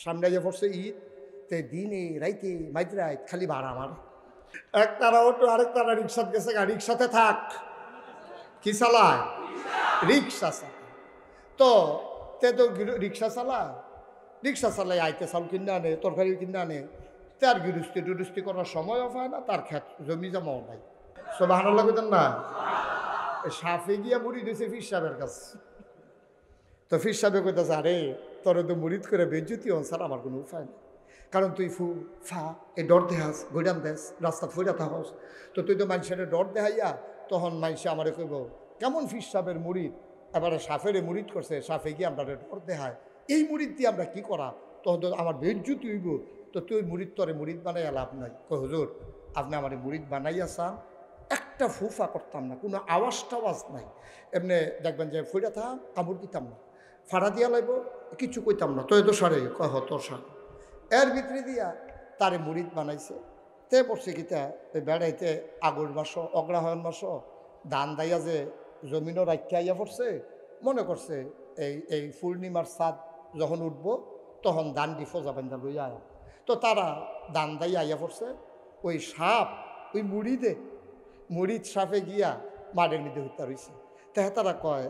সামনে যে পড়ছে ঈদ, তে দিনে রাইতে মাইতে খালি ভাড়া আমার। এক তারা অটো, আরেক তারা রিক্সাত গেছে, রিক্সাতে থাক, কি চালায়? রিক্সা চালায়। তো তে তো রিক্সা চালায়, রিক্সা চালাই আইতে চাল কিনে আনে, তরকারি কিনে আনে। তার গৃহস্থী টুরুস্তি করার সময়ও পায় না, তার ক্ষেত জমি জমাও নাই। সুবহানাল্লাহ কইতেন না? সাফে গিয়া মুড়ি দিয়েছে ফির সাহেবের কাছে। তো ফির সাহেবে কইতেছে, আরে তোরে তো মুড়িদ করে বেজ্জতি ছাড়া আমার কোনো উপায় নেই, কারণ তুই ফা এই ডর দেহাস, গৈডাম দেশ রাস্তা ফুরা থাকস, তো তুই তো মানুষের ডর দেখাইয়া তখন মানুষে আমারে কইব কেমন ফির সাহেবের মুড়িদ, এবারে সাফেরে মুড়িদ করছে, সাফে গিয়ে আমরা ডর দেখায়, এই মুড়িদ দিয়ে আমরা কি করা, তখন তো আমার বেজ্জতি হইব, তো তুই মুড়িদ তরে মুড়িদ বানাইয়া লাভ নাই। কই হুজুর আপনি আমার মুড়িদ বানাইয়া চান, একটা ফুফা করতাম না, কোনো আওয়াজ টাওয়াজ নাই, এমনি দেখবেন যে ফুরা থাক কামড় দিতাম না, ফাড়া দিয়া লাইব, কিছু কইতাম না, তো এত সারে কহ তোর সার এর ভিতরে দিয়া তারে মুড়িদ বানাইছে। তে পড়ছে কিতা বেড়াইতে আগুর মাস অগ্রহায়ণ মাস ধান দাইয়া যে জমিনও রাখিয়া আইয়া পড়ছে, মনে করছে এই পূর্ণিমার চাঁদ যখন উঠব তখন ধান দি ফোজা বান্ধা লইয়া আয়া। তো তারা ধান দাইয়া আইয়া পড়ছে, ওই সাপ ওই মুড়িদ সাপে গিয়া মাঠের মধ্যে হত্যা রয়েছে। তারা কয়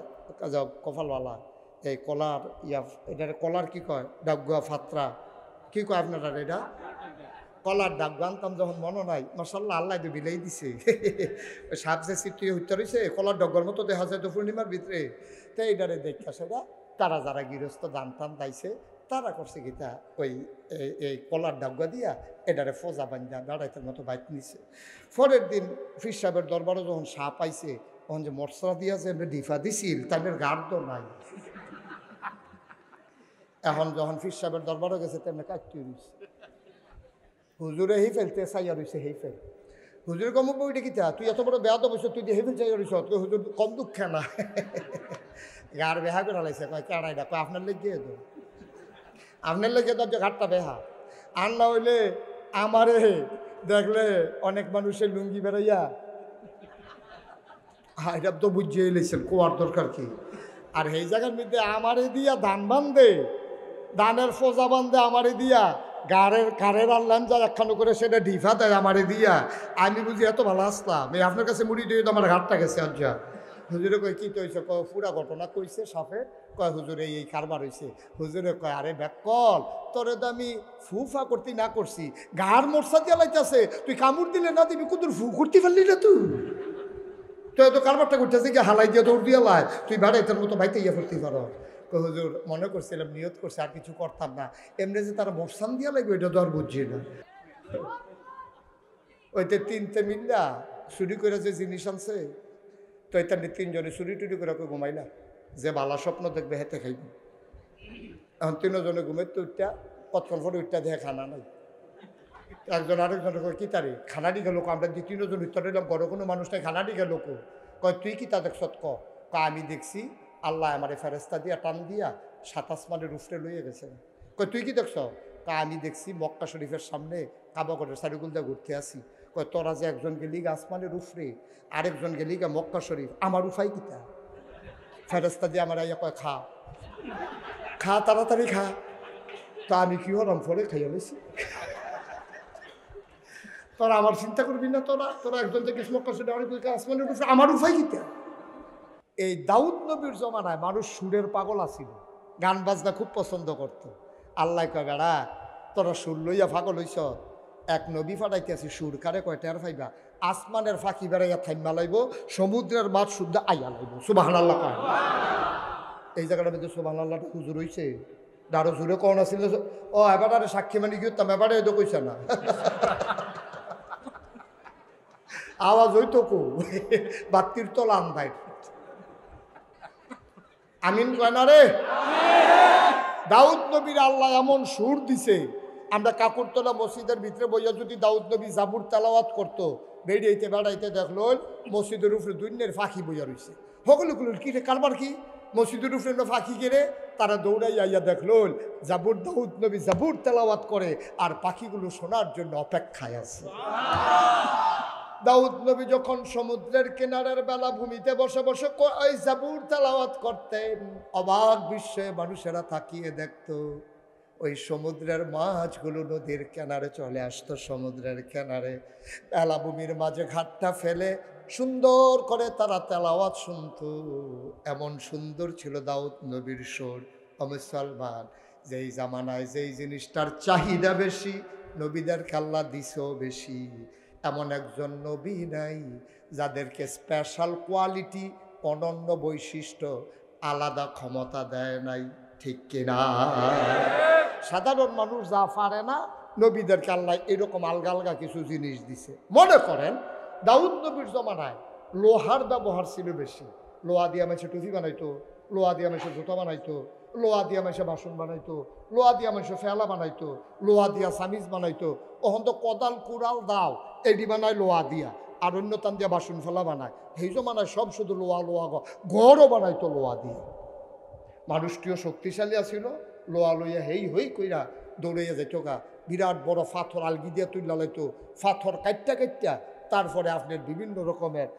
কপালওয়ালা এই কলার এটা কলার কি কয় ডাগুয়া ফাত্রা কি কয় আপনারা, এটা কলার ডাগুয়া আনতাম যখন মনে নাই, মাশাআল্লাহ আল্লাহ তো বিলাই দিছে। সাপ যে চিত্রি হত্যা রয়েছে কলার ডাগুয়ার মতো দেখা যায় তো পূর্ণিমার ভিতরে। তাই এটারে দেখা সেটা তারা যারা গৃহস্থ দান টান দাইছে তারা করছে গীতা ওই এই কলার ডাগুয়া দিয়া এটারে ফোজা বান্ধা দাঁড়াইতের মতো বাইক নিছে। পরের দিন ফির সাহেবের দরবারে যখন সাপ আইছে, তখন যে মশলা দিয়া যে ডিফা দিছিল তাদের গার্ড তো নাই। এখন যখন ফির সাহেবের দরবারে গেছে তেমনি কাটতে রয়েছে, হুজুরে হেই ফেলতে চাইয়া রয়েছে, হেই ফেল হুজুরে কম বইটা কিতা তুই এত বড় বেয়া তো বসে তুই হেই ফেল চাইয়া রয়েছ, তুই হুজুর কম দুঃখ না গার বেহা করে লাইছে, কয় কাড়াইটা কয় আপনার লেগে তো আপনার লেগে তো ঘাটটা বেহা আর না হইলে আমারে দেখলে অনেক মানুষের লুঙ্গি বেড়াইয়া এটা তো বুঝিয়ে এলেছেন কোয়ার দরকার কি, আর এই জায়গার মধ্যে আমারে দিয়া ধান বান্ধে, ধানের ফোজা বান্ধে আমারে দিয়া, কারের আনলাম যা একখানো করে সেটা ডিফা দেয় আমারে দিয়া, আমি বুঝি এত ভালো আসলাম এই আপনার কাছে মুড়ি দিয়ে তো আমার ঘাটটা গেছে। আচ্ছা হুজুরে কয় কী তো হয়েছে, কয় পুরা ঘটনা কইছে সাপে, কয় হুজুরে এই কারবার হয়েছে। হুজুরে কয় আরে ব্যাকল তোরে তো আমি ফুফা করতে না করছি, গার মোরসা দিয়া লাইতেছে, তুই কামড় দিলে না দিবি কুদুর ফু করতে পারলি না তুই, তো এত কারবারটা করতেছে কি হালাই দিয়ে দৌড় দিয়ে লাই, তুই বেড়াইতের মতো বাইতে ইয়ে করতে পারো। হুজুর মনে করছিলাম নিয়ত করছে আর কিছু করতাম না, এমনি যে তারা মশান দিয়া লাগবে এটা তো আর বুঝছি না। ওইতে তিনটে মিল্লা চুরি করে যে জিনিস আনছে, তো এটা তিনজনে চুরি টুরি করে ঘুমাইলা, যে বালা স্বপ্ন দেখবে হেতে খাইব। এখন তিনজনে ঘুমের তো উঠটা কতক্ষণ পরে উঠটা দেখে খানা নাই, একজন আরেকজনের কি তারে খানা দিকে লোক, আমরা যে তিনজন উত্তর দিলাম বড় কোনো মানুষ নাই, খানা দিকে লোক কয় তুই কি তা দেখছ, কয় আমি দেখছি আল্লাহ আমার ফেরেস্তা দিয়া টান দিয়া 7 আসমানের উফরে লইয়ে গেছেন। কয় তুই কি দেখছ, কয় আমি দেখছি মক্কা শরীফের সামনে কাবাগরের সারিগুল দিয়ে ঘুরতে আসি। কয় তোরা যে একজন গেলি আসমানের উফরে, আরেকজন গেলি মক্কা শরীফ, আমার উফাই কিতা, ফেরেস্তা দিয়ে আমার আইয়া কয় খা খা তাড়াতাড়ি খা, তা আমি কি হলাম ফলে খাইয়া বেশি, তোরা আমার চিন্তা করবি না, তোরা একজন থেকে মক্কা শরীফ আসমানের উফরে, আমার উফাই কিতা। এই দাউদ নবীর জমানায় মানুষ সুরের পাগল আছিল, গান বাজনা খুব পছন্দ করত। আল্লাহ কয় বেড়া তোরা সুর লইয়া পাগল হইছ, এক নবী ফাটাইতে আছি, সুর কারে কয়টার ফাইবা, আসমানের ফাঁকি বেড়াইয়া থাইমা লাইব, সমুদ্রের মাছ শুদ্ধ আইয়া লাইব। সুবহানাল্লাহ কয়, এই জায়গাটার মধ্যে সুবহানাল্লাহটা হুজুর হইছে, আরো জুড়ে কন আছিল, ও এবার আরে সাক্ষী মানে কি হতাম, এবারে এতো কইছে না আওয়াজ হইতো কো বাত্তির তলা আন্দাই, আমিন কয় না রে। দাউদ নবীর আল্লাহ এমন সুর দিছে, আমরা কাকুরতলা মসজিদের ভিতরে বইয়া যদি দাউদ নবী জাবুর তেলাওয়াত করতো, বেড়াইতে বেড়াইতে দেখলো মসজিদের উপরে দুনিয়ার ফাঁকি বইয়া রয়েছে, সকলগুলো কি রে কারবার কি মসজিদের উপরে ফাঁকি কেড়ে তারা দৌড়াই আইয়া দেখলো জাবুর দাউদ নবী জাবুর তেলাওয়াত করে, আর পাখিগুলো শোনার জন্য অপেক্ষায় আছে। দাউদ নবী যখন সমুদ্রের কিনারের বেলা ভূমিতে বসে বসে ওই জাবুর তেলাওয়াত করতেন, অবাক বিশ্বে মানুষেরা তাকিয়ে দেখতো, ওই সমুদ্রের মাছগুলো নদীর কিনারে চলে আসতো, সমুদ্রের কিনারে বেলাভূমির মাঝে ঘাটটা ফেলে সুন্দর করে তারা তেলাওয়াত শুনতো। এমন সুন্দর ছিল দাউদ নবীর সুর। ও মুসলমান, যেই জামানায় যেই জিনিসটার চাহিদা বেশি, নবীদেরকে আল্লাহ দিছেও বেশি। এমন একজন নবী নাই যাদেরকে স্পেশাল কোয়ালিটি, অনন্য বৈশিষ্ট্য, আলাদা ক্ষমতা দেয় নাই, ঠিক কিনা? সাধারণ মানুষ যা পারে না, নবীদেরকে আল্লাহ এরকম আলগা আলগা কিছু জিনিস দিছে। মনে করেন দাউদ নবীর জমানায় লোহার ব্যবহার ছিল বেশি। লোহা দিয়ে মানুষে টুপি বানাইতো, লোহা দিয়ে মানুষে জুতা বানাইতো, লোহা দিয়া মানুষে বাসন বানাইতো, লোহা দিয়া মানুষে ফেলা বানাইতো, লোহা দিয়া সামিজ বানাইতো। ওখান তো কদাল কুড়াল দাও এডি বানায় লোহা দিয়া, আর অন্য তান দিয়া বাসন ফেলা বানায়। সেই জমানায় সব শুধু লোহা লোহা, ঘরও বানাইতো লোহা দিয়ে। মানুষটিও শক্তিশালী আছিল, লোহা লইয়া হেই হই কইরা দৌড়াইয়া যেত গা। বিরাট বড় পাথর আলগি দিয়া তুইলা লাইতো, পাথর কাটটা কাটটা তারপরে আপনার বিভিন্ন রকমের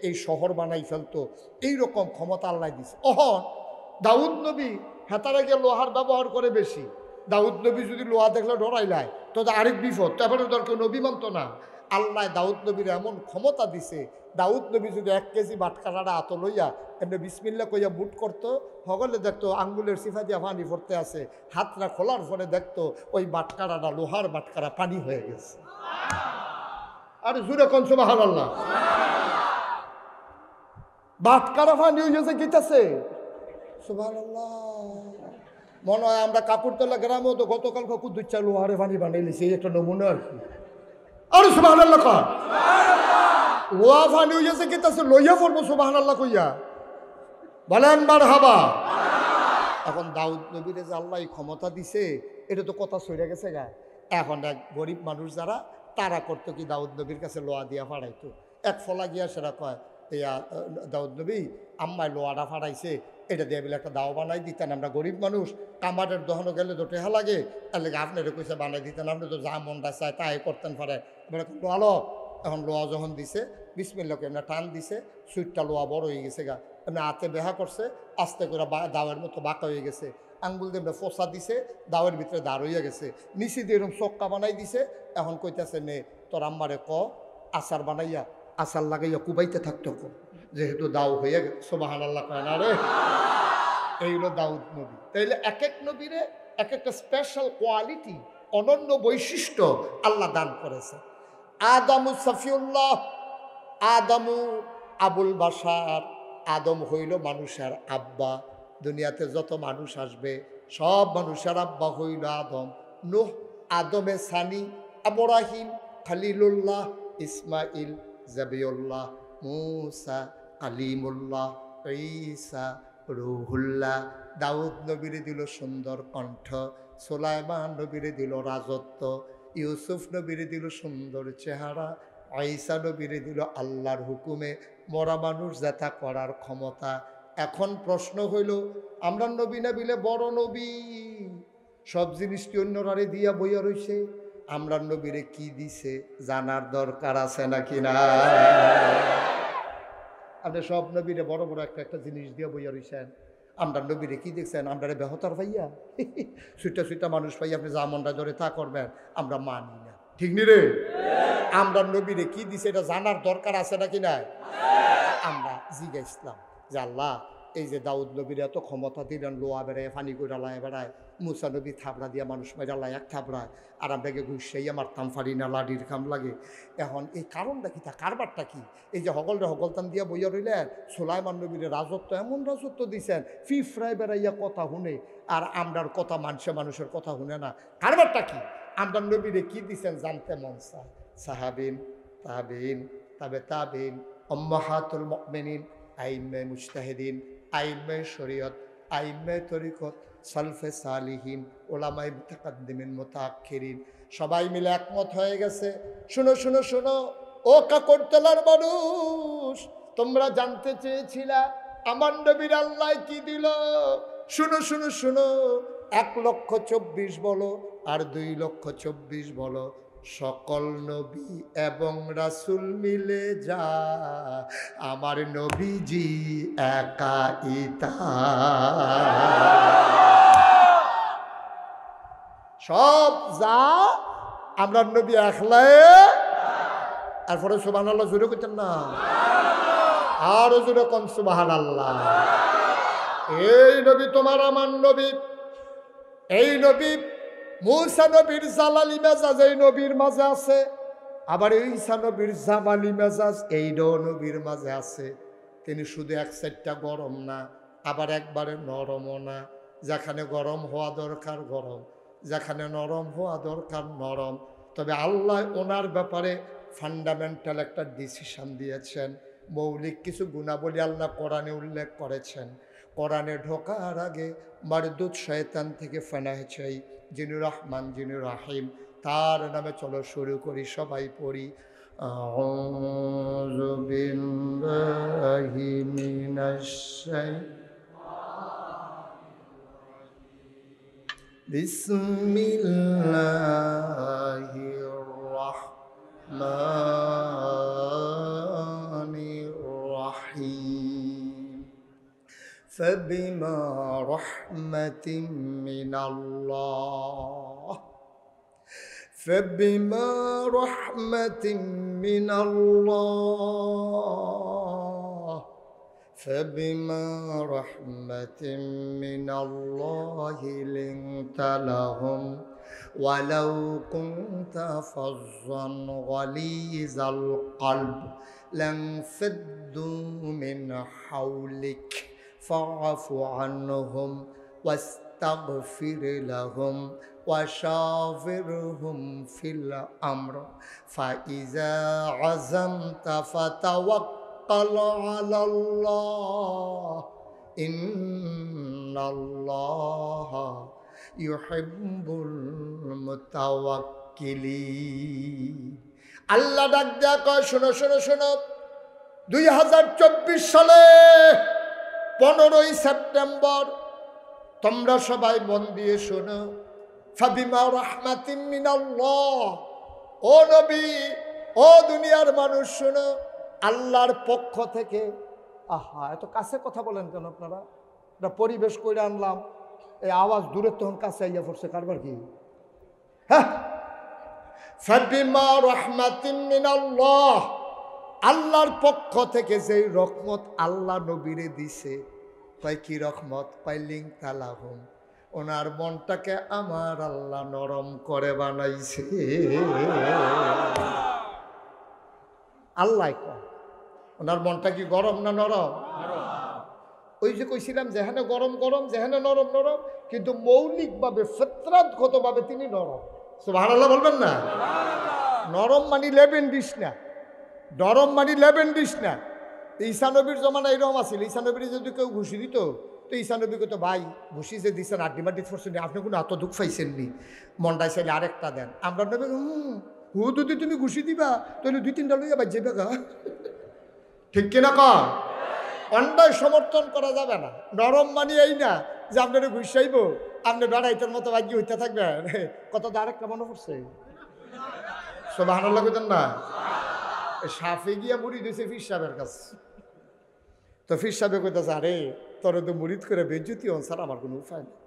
এই শহর বানাই ফেলতো। এইরকম ক্ষমতা আল্লাহ দিছে। অহন দাউদ নবী হেতারা গিয়ে লোহার ব্যবহার করে বেশি। দাউদ নবী যদি লোহা দেখলে ডরাইলায় তো আরেক বিপদ, তারপরে দরকার নবী মানত না। আল্লাহ দাউদ নবীর এমন ক্ষমতা দিছে, দাউদ নবী যদি 1 কেজি বাটকারাটা আত লইয়া এমনি বিসমিল্লা কইয়া বুট করতো, সকলে দেখতো আঙ্গুলের সিফা দিয়া পানি পড়তে আছে। হাতটা খোলার পরে দেখতো ওই বাটকারাটা লোহার বাটকারা পানি হয়ে গেছে। আর জুড়ে কোন সুবহানাল্লাহ, বাটকারা পানি হয়ে গেছে। কিতাছে সুবহানাল্লাহ। মনে হয় আমরা কাপুরতলা গ্রামেও তো গতকাল কুদুচ্চা লোহারে পানি বানাইলেছি, এই একটা নমুনা আর কি। আর সুবহানাল্লাহ কর, লোহা পানি হয়ে গেছে। কিতাছে লইয়া পড়বো সুবহানাল্লাহ কইয়া, বলেন মারহাবা। এখন দাউদ নবীরে যে আল্লাহ ক্ষমতা দিছে, এটা তো কথা সইরা গেছে গা। এখন এক গরিব মানুষ যারা, তারা করতো কি দাউদ নবীর কাছে লোহা দিয়া ফাড়াইতো। এক ফলা গিয়া সেটা কয়, ইয়া দাউদ নবী আম্মায় লোহাটা ফাড়াইছে, এটা দিয়ে বলে একটা দাও বানাই দিতেন। আমরা গরিব মানুষ, কামারের দহনও গেলে তো টেহা লাগে, তার লেগে আপনারা কইসে বানাই দিতেন, আপনি তো যা মনটা চায় তাই করতেন পারে। লোহালো এখন লোহা যখন দিছে, বিসমিল্লাহকে এমনি টান দিছে, সুইটটা লোহা বড় হয়ে গেছে গা। এমনি হাতে বেহা করছে, আস্তে করে দাওয়ের মতো বাঁকা হয়ে গেছে। আঙ্গুল দিয়ে ফোসা দিছে, দাওয়ের ভিতরে দাঁড় হইয়া গেছে। নিচে দিয়ে এরকম চক্কা বানাই দিছে। এখন কইতেছে নে তোর আম্মারে ক আচার বানাইয়া আচার লাগাইয়া কুবাইতে থাকতো, যেহেতু দাও হইয়া গেছে। সুবহানাল্লাহ কয় না রে? এই হলো দাউদ নবী। তাইলে এক এক নবীরে এক একটা স্পেশাল কোয়ালিটি, অনন্য বৈশিষ্ট্য আল্লাহ দান করেছে। আদমু সফিউল্লাহ, আদমু আবুল বাশার, আদম হইল মানুষের আব্বা। দুনিয়াতে যত মানুষ আসবে সব মানুষের আব্বা হইল আদম। নূহ আদমে সানি, ইব্রাহিম খলিলুল্লাহ, ইসমাইল জাবিউল্লাহ, মুসা কালিমুল্লাহ, ঈসা রুহুল্লাহ। দাউদ নবীরে দিল সুন্দর কণ্ঠ, সুলাইমান নবীরে দিল রাজত্ব, ইউসুফ নবীরে দিল সুন্দর চেহারা, ঈসা নবীরে দিল আল্লাহর হুকুমে মরা মানুষ যেটা করার ক্ষমতা। এখন প্রশ্ন হইল, আমরা নবী না বিলে বড় নবী, সব জিনিসটি অন্যরারে দিয়া বইয়া রইছে, আমরা নবীরে কি দিছে জানার দরকার আছে নাকি না? আপনি সব নবীরে বড় বড় একটা একটা জিনিস দিয়ে বইয়া রইছেন, আমরা নবীরে কি দেখছেন? আমরা বেহতার পাইয়া সুইটা সুইটা মানুষ পাইয়া আপনি যা মনটা ধরে তা করবেন, আমরা মানি না, ঠিক নি রে? আমরা নবীরে কি দিছে এটা জানার দরকার আছে নাকি না? আমরা জিজ্ঞাসলাম যে আল্লাহ, এই যে দাউদ নবীর এত ক্ষমতা দিলেন, লোয়া বেড়ায় ফানি করে লায় বেড়ায়, মুসা নবী থাবড়া দিয়া মানুষ মেরা লায় এক থাবড়ায়, আর আমরাকে ঘুষাইয়া মারতাম পারি না, লাডির কাম লাগে। এখন এই কারণটা কি, তা কারবারটা কি? এই যে হগলরে হগলতান দিয়া বইয়া রইলেন, সুলাইমান নবীর রাজত্ব, এমন রাজত্ব দিছেন, ফিফরায় বেড়াইয়া কথা শুনে, আর আমরার কথা মানুষের কথা শুনে না। কারবারটা কি? আমরা নবীরে কি দিছেন জানতে মন চায়। সাহাবিন, তাবিন, তাবে তাবিন, উম্মাহাতুল মুমিনিন, আইম্মে মুজতাহিদিন, আইম্মে শরীয়ত, আইম্মে তরিকত, সালফে সালিহিন, ওলামায়ে মুতাকাদ্দিমিন মুতাআখিরিন, সবাই মিলে একমত হয়ে গেছে। শুনো শুনো শুনো, ও কাকরতলার মানুষ, তোমরা জানতে চেয়েছিলা আমার নবীর আল্লাহ কি দিল। শুনো শুনো শুনো, 1,24,000 বলো আর 2,24,000 বলো, সকল নবী এবং রাসূল মিলে যা আমার নবীজি একাই তা। সব যা আমরা নবী একলাই। তারপরে সুবহানাল্লাহ জোরে কইতেন না? আরো জোরে কোন সুবহানাল্লাহ। এই নবী তোমার আমার নবী। এই নবী মূসা নবীর জালালি মেজাজ এই নবীর মাঝে আছে, আবার ঈসা নবীর জামালি মেজাজ এইটাও নবীর মাঝে আছে। তিনি শুধু এক সাইডটা গরম না, আবার একবারে নরমও না। যেখানে গরম হওয়া দরকার গরম, যেখানে নরম হওয়া দরকার নরম। তবে আল্লাহ ওনার ব্যাপারে ফান্ডামেন্টাল একটা ডিসিশন দিয়েছেন। মৌলিক কিছু গুণাবলী আল্লাহ কোরআনে উল্লেখ করেছেন। কোরআনে ঢোকার আগে মারদুদ শয়তান থেকে ফানাহ চাই, যিনি রহমান যিনি রাহিম, তার নামে চলো শুরু করি, সবাই পড়ি। আউযু বিল্লাহি মিনাশ শাইতানির বিসমিল্লাহির রাহমানির রাহিম। فبما رحمة من الله فبما رحمة من الله فبما رحمة من الله لنت لهم ولو كنت فظا غليظ القلب لانفضوا من حولك فاعف عنهم واستغفر لهم وشاورهم في الأمر فإذا عزمت فتوكل على الله إن الله يحب المتوكلين। আল্লাহ ডাক দেয়া কয়, শোনো শোনো শোনো, 2024 সালে 15ই সেপ্টেম্বর তোমরা সবাই মন দিয়ে শোনো। ফাবিমা রাহমাতিন মিনাল্লাহ, ও নবী, ও দুনিয়ার মানুষ শোনো, আল্লাহর পক্ষ থেকে। আহা, এত কাছে কথা বলেন কেন আপনারা? এটা পরিবেশ করে আনলাম, এই আওয়াজ দূরে তখন কাছে আইয়া পড়ছে, কারবার কি? হ্যাঁ, ফাবিমা রাহমাতিন মিনাল্লাহ, আল্লাহর পক্ষ থেকে যেই রহমত আল্লাহ নবীরে দিছে। কয় কি রহমত? পাইলিং তালাহুম, ওনার মনটাকে আমার আল্লাহ নরম করে বানাইছে। আল্লাহ কয় ওনার মনটা কি গরম না নরম? ওই যে কইছিলাম যেখানে গরম গরম, যেখানে নরম নরম, কিন্তু মৌলিকভাবে ফিতরাতগতভাবে তিনি নরম। সুবহানাল্লাহ বলবেন না? নরম মানে লেবেন দিস না, নরম মানে লেবেন দিস না। ঈসা নবীর জমানা এরকম আছিল, ঈসা নবীর যদি কেউ ঘুষি দিত তো ঈসা নবী কত, ভাই ঘুষি যে দিচ্ছেন আড্ডি মাড্ডি ফরছেন, আপনি কোনো এত দুঃখ পাইছেননি, মনটাই চাইলে আরেকটা দেন। আমরা নবী হু যদি তুমি ঘুষি দিবা তাহলে 2-3টা লইয়া বাজ যাবে গা। ঠিক কিনা কর? অন্যায় সমর্থন করা যাবে না। নরম মানে এই না যে আপনারা ঘুষাইব আপনি বেড়াইতের মতো বাকি হইতে থাকবেন। কত আরেকটা মনে পড়ছে, সুবহানাল্লাহ কইতেন না? সাফে গিয়া মুড়ি দিয়েছে ফির সাহেবের কাছে। তো ফির সাহেব কইতেছে, আরে তোর তো মুড়িদ করে বেজ্জতি হন স্যার, আমার কোনো উপায় নেই,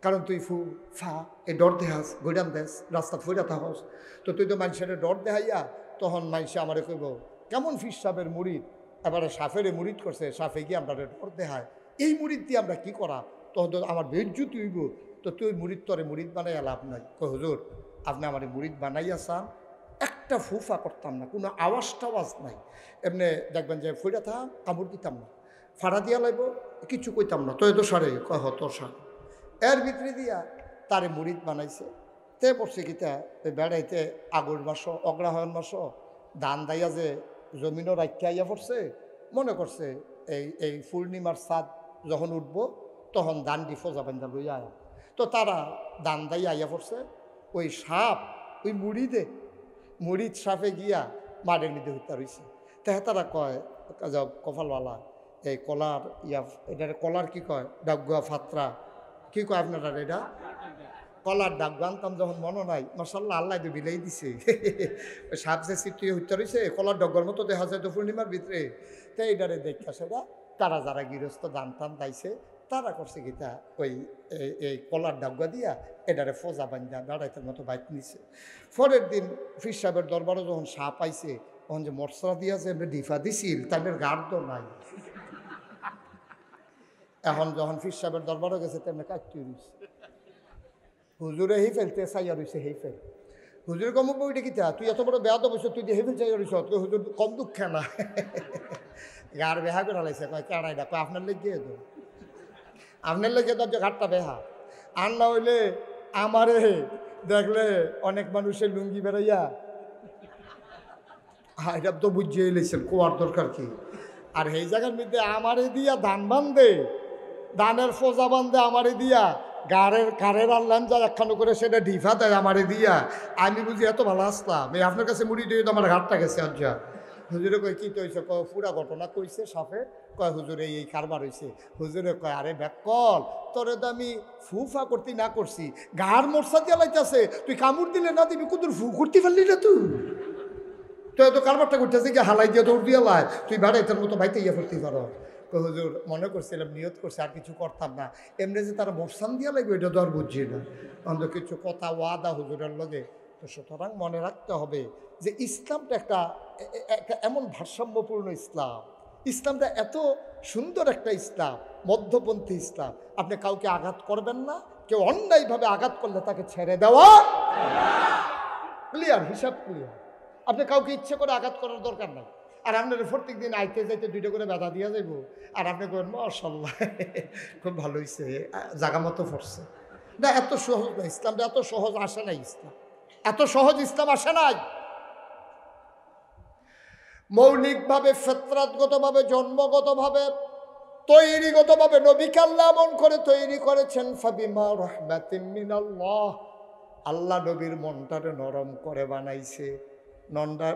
কারণ তুই ফু ফা এই ডর দেহাস, গৈডাম দেশ রাস্তা ফুইরা থাকস, তো তুই তো মানুষের ডর দেখাইয়া তখন মানুষে আমারে কইব কেমন ফির সাহেবের মুড়িদ, এবারে সাফেরে মুড়িদ করছে, সাফে গিয়ে আমরা ডর দেখায়, এই মুড়িদ দিয়ে আমরা কি করা, তখন তো আমার বেজ্জতি হইব, তো তুই মুড়িদ তরে মুড়িদ বানাইয়া লাভ নাই। কই হুজুর আপনি আমার মুড়িদ বানাইয়া চান, একটা ফুফা করতাম না, কোনো আওয়াজ টাওয়াজ নাই, এমনি দেখবেন যে ফুইরা থাকা কামড় দিতাম না, ফাড়া দিয়া লাগবো কিছু কইতাম না, তো এত সারে কহ তোর সার এর ভিতরে দিয়া তারে মুড়িদ বানাইছে। তে পড়ছে কিতা বেড়াইতে আগুর মাস অগ্রহায়ণ মাস ধান দাইয়া যে জমিনও রাখতে আইয়া পড়ছে, মনে করছে এই পূর্ণিমার চাঁদ যখন উঠব তখন ধান দি ফোজা বান্ধা লইয়া আয়া, তো তারা ধান দাইয়া আইয়া পড়ছে। ওই সাপ ওই মুড়িদ সাপে গিয়া মাঠের মধ্যে হত্যা রয়েছে। তাহলে তারা কয় কপালওয়ালা এই কলার এটা কলার কি কয় ডাগুয়া ফাত্রা কি কয় আপনারা, এটা কলার ডাগুয়া আনতাম যখন মনে নাই, মাশাআল্লাহ আল্লাহ তো বিলাই দিছে। ওই সাপ যে সিটি হত্যা রয়েছে কলার ডগার মতো দেখা যায় তো পূর্ণিমার ভিতরে। তো এইটারে দেখা সেটা তারা যারা গৃহস্থ দান টান দাইছে তারা করছে গীতা ওই এই কলার ডাব্বা দিয়া এটারে ফোজা বান্ধা বেড়াইতের মতো বাইক নিছে। পরের দিন ফির সাহেবের দরবারে যখন সাপ পাইছে তখন যে মশলা দিয়া যে এমনি ডিফা দিছিল তাদের গাঢ় তো নাই। এখন যখন ফির সাহেবের দরবারে গেছে তেমনি কাটতে রয়েছে। হুজুরে হেই ফেলতে চাইয়া রয়েছে হেই ফেল। হুজুরে কম বইটা কিতা তুই এত বড় বেয়া তো বসে তুই যে হেই ফেল চাইয়া রয়েছ হুজুর কম দুঃখ না গার বেহা করে লাইছে কয় কেড়াইটা কয় আপনার লেগে তো আপনার লেগে তো ঘাটটা বেহা আর না হইলে আমারে দেখলে অনেক মানুষের লুঙ্গি বেড়াইয়া এটা তো বুঝিয়ে এলেছেন কোয়ার দরকার কি। আর এই জায়গার মধ্যে আমারে দিয়া ধান বান্ধে ধানের ফোজা বান্ধে আমারে দিয়া কারের আনলাম যা একখানো করে সেটা ডিফা দেয় আমারে দিয়া। আমি বুঝি এত ভালো আসলাম এই আপনার কাছে মুড়ি দিয়ে তো আমার ঘাটটা গেছে আজ্জা। হুজুরে কয় কী তো হয়েছে কয় পুরা ঘটনা কইছে সাপে কয় হুজুরে এই কারবার হয়েছে। হুজুরে কয় আরে ব্যাকল তোরে তো আমি ফুফা করতে না করছি গার মোরসা দিয়া লাইতেছে তুই কামড় দিলে না দিবি কুতুর ফু করতে পারলি না তুই তো এত কারবারটা করতেছে কি হালাই দিয়ে দৌড় দিয়ে লাই তুই বেড়াইতের মতো ভাইতে ইয়ে করতে পারো। হুজুর মনে করছিলাম নিয়ত করছে আর কিছু করতাম না এমনি যে তারা মোরসান দিয়া লাগবে এটা তো আর বুঝছি না অন্ত কিছু কথা ওয়াদা হুজুরের লগে। তো সুতরাং মনে রাখতে হবে যে ইসলামটা একটা এমন ভারসাম্যপূর্ণ ইসলাম। ইসলামটা এত সুন্দর একটা ইসলাম মধ্যপন্থী ইসলাম। আপনি কাউকে আঘাত করবেন না কেউ অন্যায়ভাবে আঘাত করলে তাকে ছেড়ে দেওয়া ক্লিয়ার হিসাব ক্লিয়ার। আপনি কাউকে ইচ্ছে করে আঘাত করার দরকার নাই। আর আপনার প্রত্যেক দিন আইতে যাইতে দুইটা করে ব্যথা দিয়া যাইব আর আপনি কবেন মাশাআল্লাহ খুব ভালো হয়েছে জাগা মতো পড়ছে না। এত সহজ না ইসলামটা এত সহজ আসে নাই ইসলাম এত সহজ ইসলাম আসে নাই। মৌলিকভাবে ফিতরাতগতভাবে জন্মগতভাবে তৈরিগতভাবে নবীকে আল্লাহ এমন করে তৈরি করেছেন ফাবিমা রাহমাতিন মিনাল্লাহ আল্লাহ নবীর মনটারে নরম করে বানাইছে।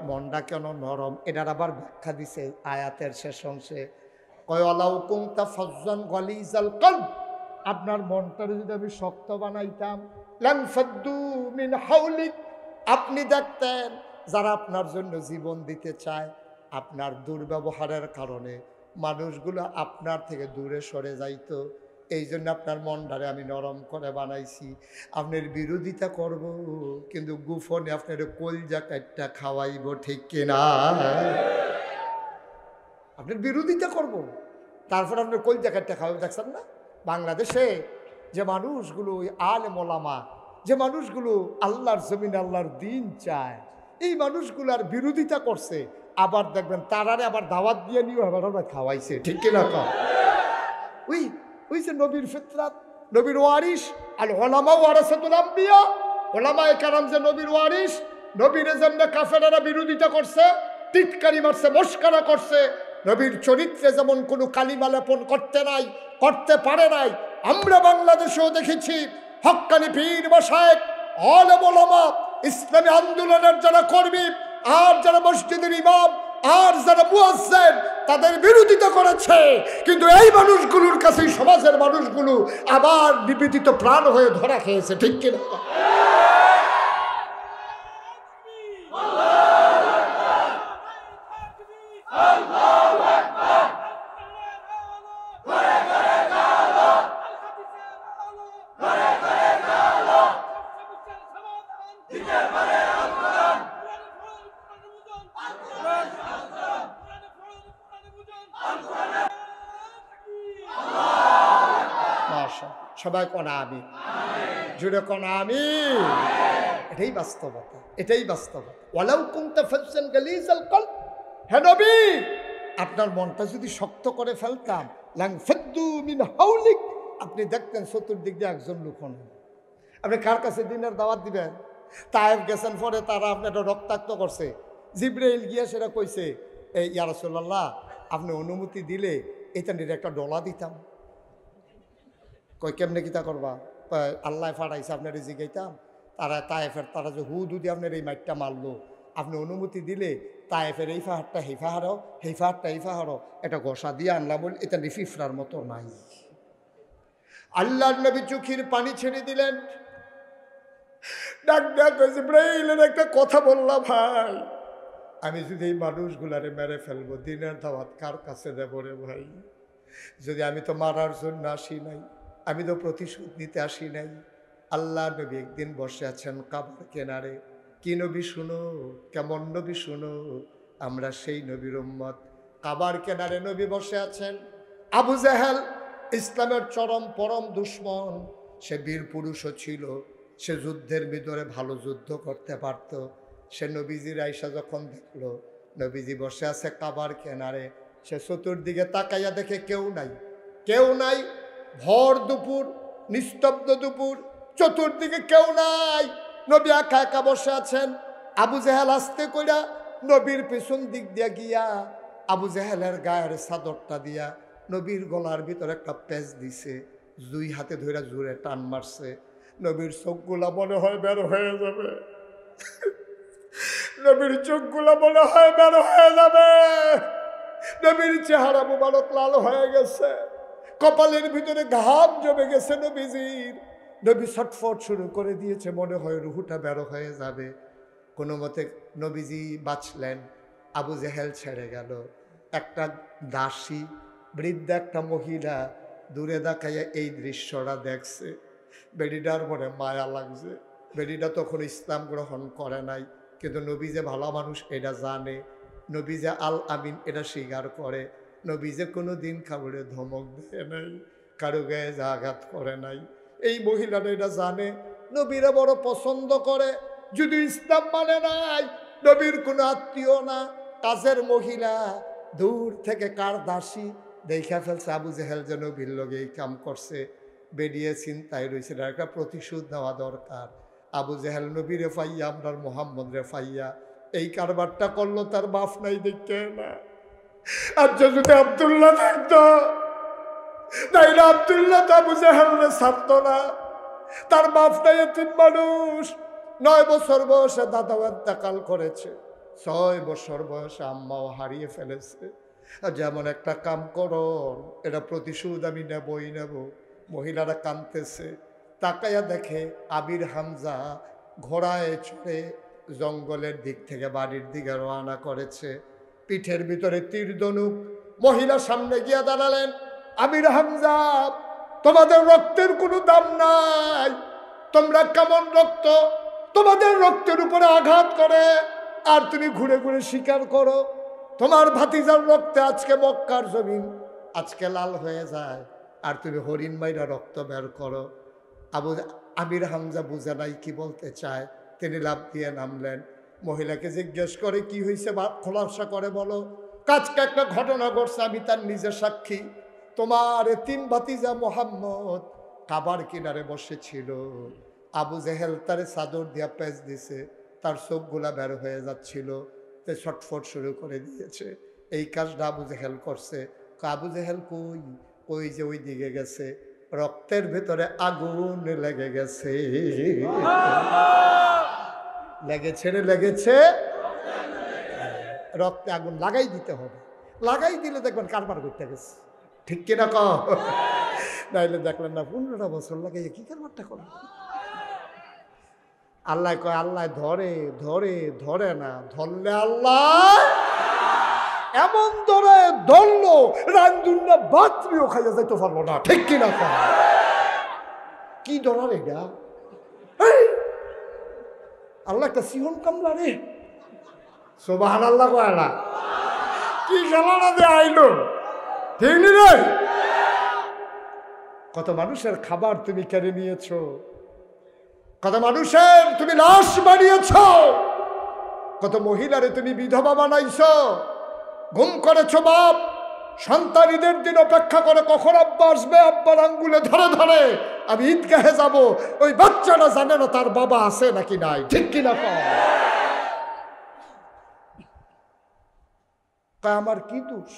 মনটা কেন নরম এটার আবার ব্যাখ্যা দিছে আয়াতের শেষ অংশে কয় আলাউ কুনতা ফাজ্জান গালিজাল কলব আপনার মনটারে যদি আমি শক্ত বানাইতাম লানফাদ্দু মিন হাওলিক আপনি দেখতেন যারা আপনার জন্য জীবন দিতে চায় আপনার দুর্ব্যবহারের কারণে মানুষগুলো আপনার থেকে দূরে সরে যাইতো। এই জন্য আপনার মনটারে আমি নরম করে বানাইছি। আপনার বিরোধিতা করব কিন্তু গোপনে আপনার কলজা কাটটা খাওয়াইব ঠিক কিনা। আপনার বিরোধিতা করব তারপর আপনার কলজা কাটটা খাওয়াইব। দেখছেন না বাংলাদেশে যে মানুষগুলো ওই আলেম ওলামা যে মানুষগুলো আল্লাহর জমিন আল্লাহর দিন চায় এই মানুষগুলার বিরোধিতা করছে আবার দেখবেন তারারে আবার দাওয়াত দিয়ে নিয়েও আবার ওরা খাওয়াইছে ঠিক কিনা। ওই যে নবীর ফিতরাত নবীর ওয়ারিস আল ওলামা ওয়ারাসাতুল আম্বিয়া ওলামায়ে কেরাম যে নবীর ওয়ারিস নবীর জন্য কাফেররা বিরোধিতা করছে টিটকারি মারছে মস্করা করছে। নবীর চরিত্রে যেমন কোনো কালিমা লেপন করতে পারে নাই আমরা বাংলাদেশেও দেখেছি হক্কানি পীর মাশায়েখ আলেম ওলামা ইসলামী আন্দোলনের যারা কর্মী আর যারা মসজিদের ইমাম আর যারা মুয়াজ্জিন তাদের বিরোধিতা করেছে কিন্তু এই মানুষগুলোর কাছে সমাজের মানুষগুলো আবার নিবেদিত প্রাণ হয়ে ধরা খেয়েছে ঠিক কিনা। সবাই কোনা আমি জুড়ে কোনা আমি এটাই বাস্তবতা এটাই বাস্তবতা। ওয়ালাউ কুনতা ফাজ্জান গালিজাল কলব হে নবী আপনার মনটা যদি শক্ত করে ফেলতাম লানফাদ্দু মিন হাওলিক আপনি দেখতেন চতুর্দিক দিয়ে একজন লোক নেই। আপনি কার কাছে দিনের দাওয়াত দিবেন? তায়েফ গেছেন পরে তারা আপনার রক্তাক্ত করছে জিবরাইল গিয়া সেটা কইছে এই ইয়া রাসূলুল্লাহ আপনি অনুমতি দিলে এটা নিয়ে একটা ডলা দিতাম। কই কেমনে কিতা করবা? আল্লাহ ফাটাইছে আপনার জিগাইতাম তারা তায়েফের তারা যে হুদুদি আপনার এই মাইটটা মারলো আপনি অনুমতি দিলে তায়েফের এই পাহাড়টা এই পাহাড়ও এই পাহাড়টা এই পাহাড়ও এটা ঘষা দিয়ে আনলাম বলে এটা রিফিফরার মতো নাই। আল্লাহর নবী চোখের পানি ছেড়ে দিলেন ডাক ডাক জিবরাইলের একটা কথা বললাম ভাই আমি যদি এই মানুষগুলারে মেরে ফেলবো দিনের দাওয়াত কার কাছে দেব রে ভাই? যদি আমি তো মারার জন্য আসি নাই, আমি তো প্রতিশোধ নিতে আসি নাই। আল্লাহ নবী একদিন বসে আছেন কাবার কিনারে। কি নবী শুনো, কেমন নবী শুনো, আমরা সেই নবীর উম্মত। কাবার কিনারে নবী বসে আছেন। আবু জেহেল ইসলামের চরম পরম দুশ্মন, সে বীর পুরুষও ছিল, সে যুদ্ধের ভিতরে ভালো যুদ্ধ করতে পারত। সে নবীজির আয়সা যখন দেখলো নবীজি বসে আছে কাবার কিনারে, সে চতুর্দিকে তাকাইয়া দেখে কেউ নাই, কেউ নাই। ভর দুপুর, নিস্তব্ধ দুপুর, চতুর্দিকে কেউ নাই, নবী একা একা বসে আছেন। আবু জেহেল আস্তে কইরা নবীর পেছন দিক দিয়া গিয়া আবু জেহেলের গায়ের চাদরটা দিয়া নবীর গলার ভিতরে একটা পেঁচ দিছে, দুই হাতে ধরে জোরে টান মারছে। নবীর চোখগুলা মনে হয় বের হয়ে যাবে, নবীর চোখগুলা মনে হয় বের হয়ে যাবে। নবীর চেহারা মুবারক লাল হয়ে গেছে, কপালের ভিতরে ঘাম জমে গেছে নবীজির। নবী ছটফট শুরু করে দিয়েছে, মনে হয় রুহুটা বের হয়ে যাবে। কোনো মতে নবীজি বাঁচলেন, আবু জেহেল ছেড়ে গেল। একটা দাসী, বৃদ্ধা একটা মহিলা দূরে দেখাইয়া এই দৃশ্যটা দেখছে। বেডিটার মনে মায়া লাগছে। বেডিটা তখন ইসলাম গ্রহণ করে নাই, কিন্তু নবী যে ভালো মানুষ এটা জানে, নবী যে আল আমিন এটা স্বীকার করে। নবী যে কোনো দিন কাউরে ধমক দেয় নাই, কারো গায়ে আঘাত করে নাই। এই মহিলাটা এটা জানে, নবীরা বড় পছন্দ করে। যদি ইসলাম মানে নাই, নবীর কোনো আত্মীয় না, কাজের মহিলা, দূর থেকে কার দাসী দেখা ফেলছে আবু জেহেল যে নবীর লগে এই কাম করছে। বেরিয়ে চিন্তায় রয়েছে, একটা প্রতিশোধ নেওয়া দরকার। আবু জেহেল নবী রে ফাইয়া, আপনার মোহাম্মদ রে ফাইয়া এই কারবারটা করলো, তার বাপ নাই দেখতে না। আচ্ছা যদি আব্দুল্লাহ থাকতো, তাইলে আব্দুল্লাহ তো আবু জেহেলরে ছাড়তো না। তার বাপ নাই, এতিম মানুষ। 9 বছর বয়সে দাদাও ইন্তেকাল করেছে, 6 বছর বয়সে আম্মাও হারিয়ে ফেলেছে। যেমন একটা কাম করো, এটা প্রতিশোধ আমি নেবই নেব। মহিলারা কাঁদতেছে, তাকাইয়া দেখে আবির হামজা ঘোড়ায় চড়ে জঙ্গলের দিক থেকে বাড়ির দিকে রওনা করেছে, পিঠের ভিতরে তীর ধনুক। মহিলা সামনে গিয়া দাঁড়ালেন, আবির হামজা, তোমাদের রক্তের কোনো দাম নাই, তোমরা কেমন রক্ত, তোমাদের রক্তের উপরে আঘাত করে আর তুমি ঘুরে ঘুরে শিকার করো। তোমার ভাতিজার রক্তে আজকে মক্কার জমিন আজকে লাল হয়ে যায়, আর তুমি হরিণ মাইরা রক্ত বের করো। আবির হামজা বুঝে নাই কি বলতে চায়, তিনি লাফ দিয়ে নামলেন। মহিলাকে জিজ্ঞেস করে কি হয়েছে, খোলাসা করে বলো। আজকে একটা ঘটনা ঘটছে, আমি তার নিজের সাক্ষী। তোমার 3 ভাতিজা মোহাম্মদ কাবার কিনারে বসেছিল, আবু জেহেল তারে চাদর দিয়া পেঁচ দিছে, তার চোখগুলা বের হয়ে যাচ্ছিল, ছটফট শুরু করে দিয়েছে। এই কাজটা আবু জেহেল করছে। আবু জেহেল কই? ওই যে ওই দিকে গেছে, রক্তের ভেতরে আগুন লেগে গেছে। লেগেছে রে লেগেছে, রক্তে আগুন লাগাই দিতে হবে, লাগাই দিলে দেখবেন কারবার করতে গেছে। ঠিক কিনা ক? নাইলে দেখলেন না 15টা বছর লাগাইয়া কি কারবারটা করে। আল্লাহ কয়, আল্লাহ ধরে ধরে ধরে না, ধরলে আল্লাহ এমন ধরে ধরলো রান্দুল্লাহ বাতরিও খাইয়া যাইতে পারলো না। ঠিক কিনা ক? কি ধরার এটা? আল্লাহ একটা সিহন কামলা রে, সুবহানাল্লাহ কয় না, কি খেলাটা দিয়ে আইলো। ঠিক নি রে? কত মানুষের খাবার তুমি কেড়ে নিয়েছ, কত মানুষের তুমি লাশ বানিয়েছ, কত মহিলারে তুমি বিধবা বানাইছ, ঘুম করেছ বাপ। সন্তান ঈদের দিন অপেক্ষা করে কখন আব্বা আসবে, আব্বার আঙ্গুলে ধরে ধরে আমি ঈদগাহে যাব। ওই বাচ্চাটা জানে না তার বাবা আছে নাকি নাই। ঠিক কিনা কয়? আমার কি দোষ?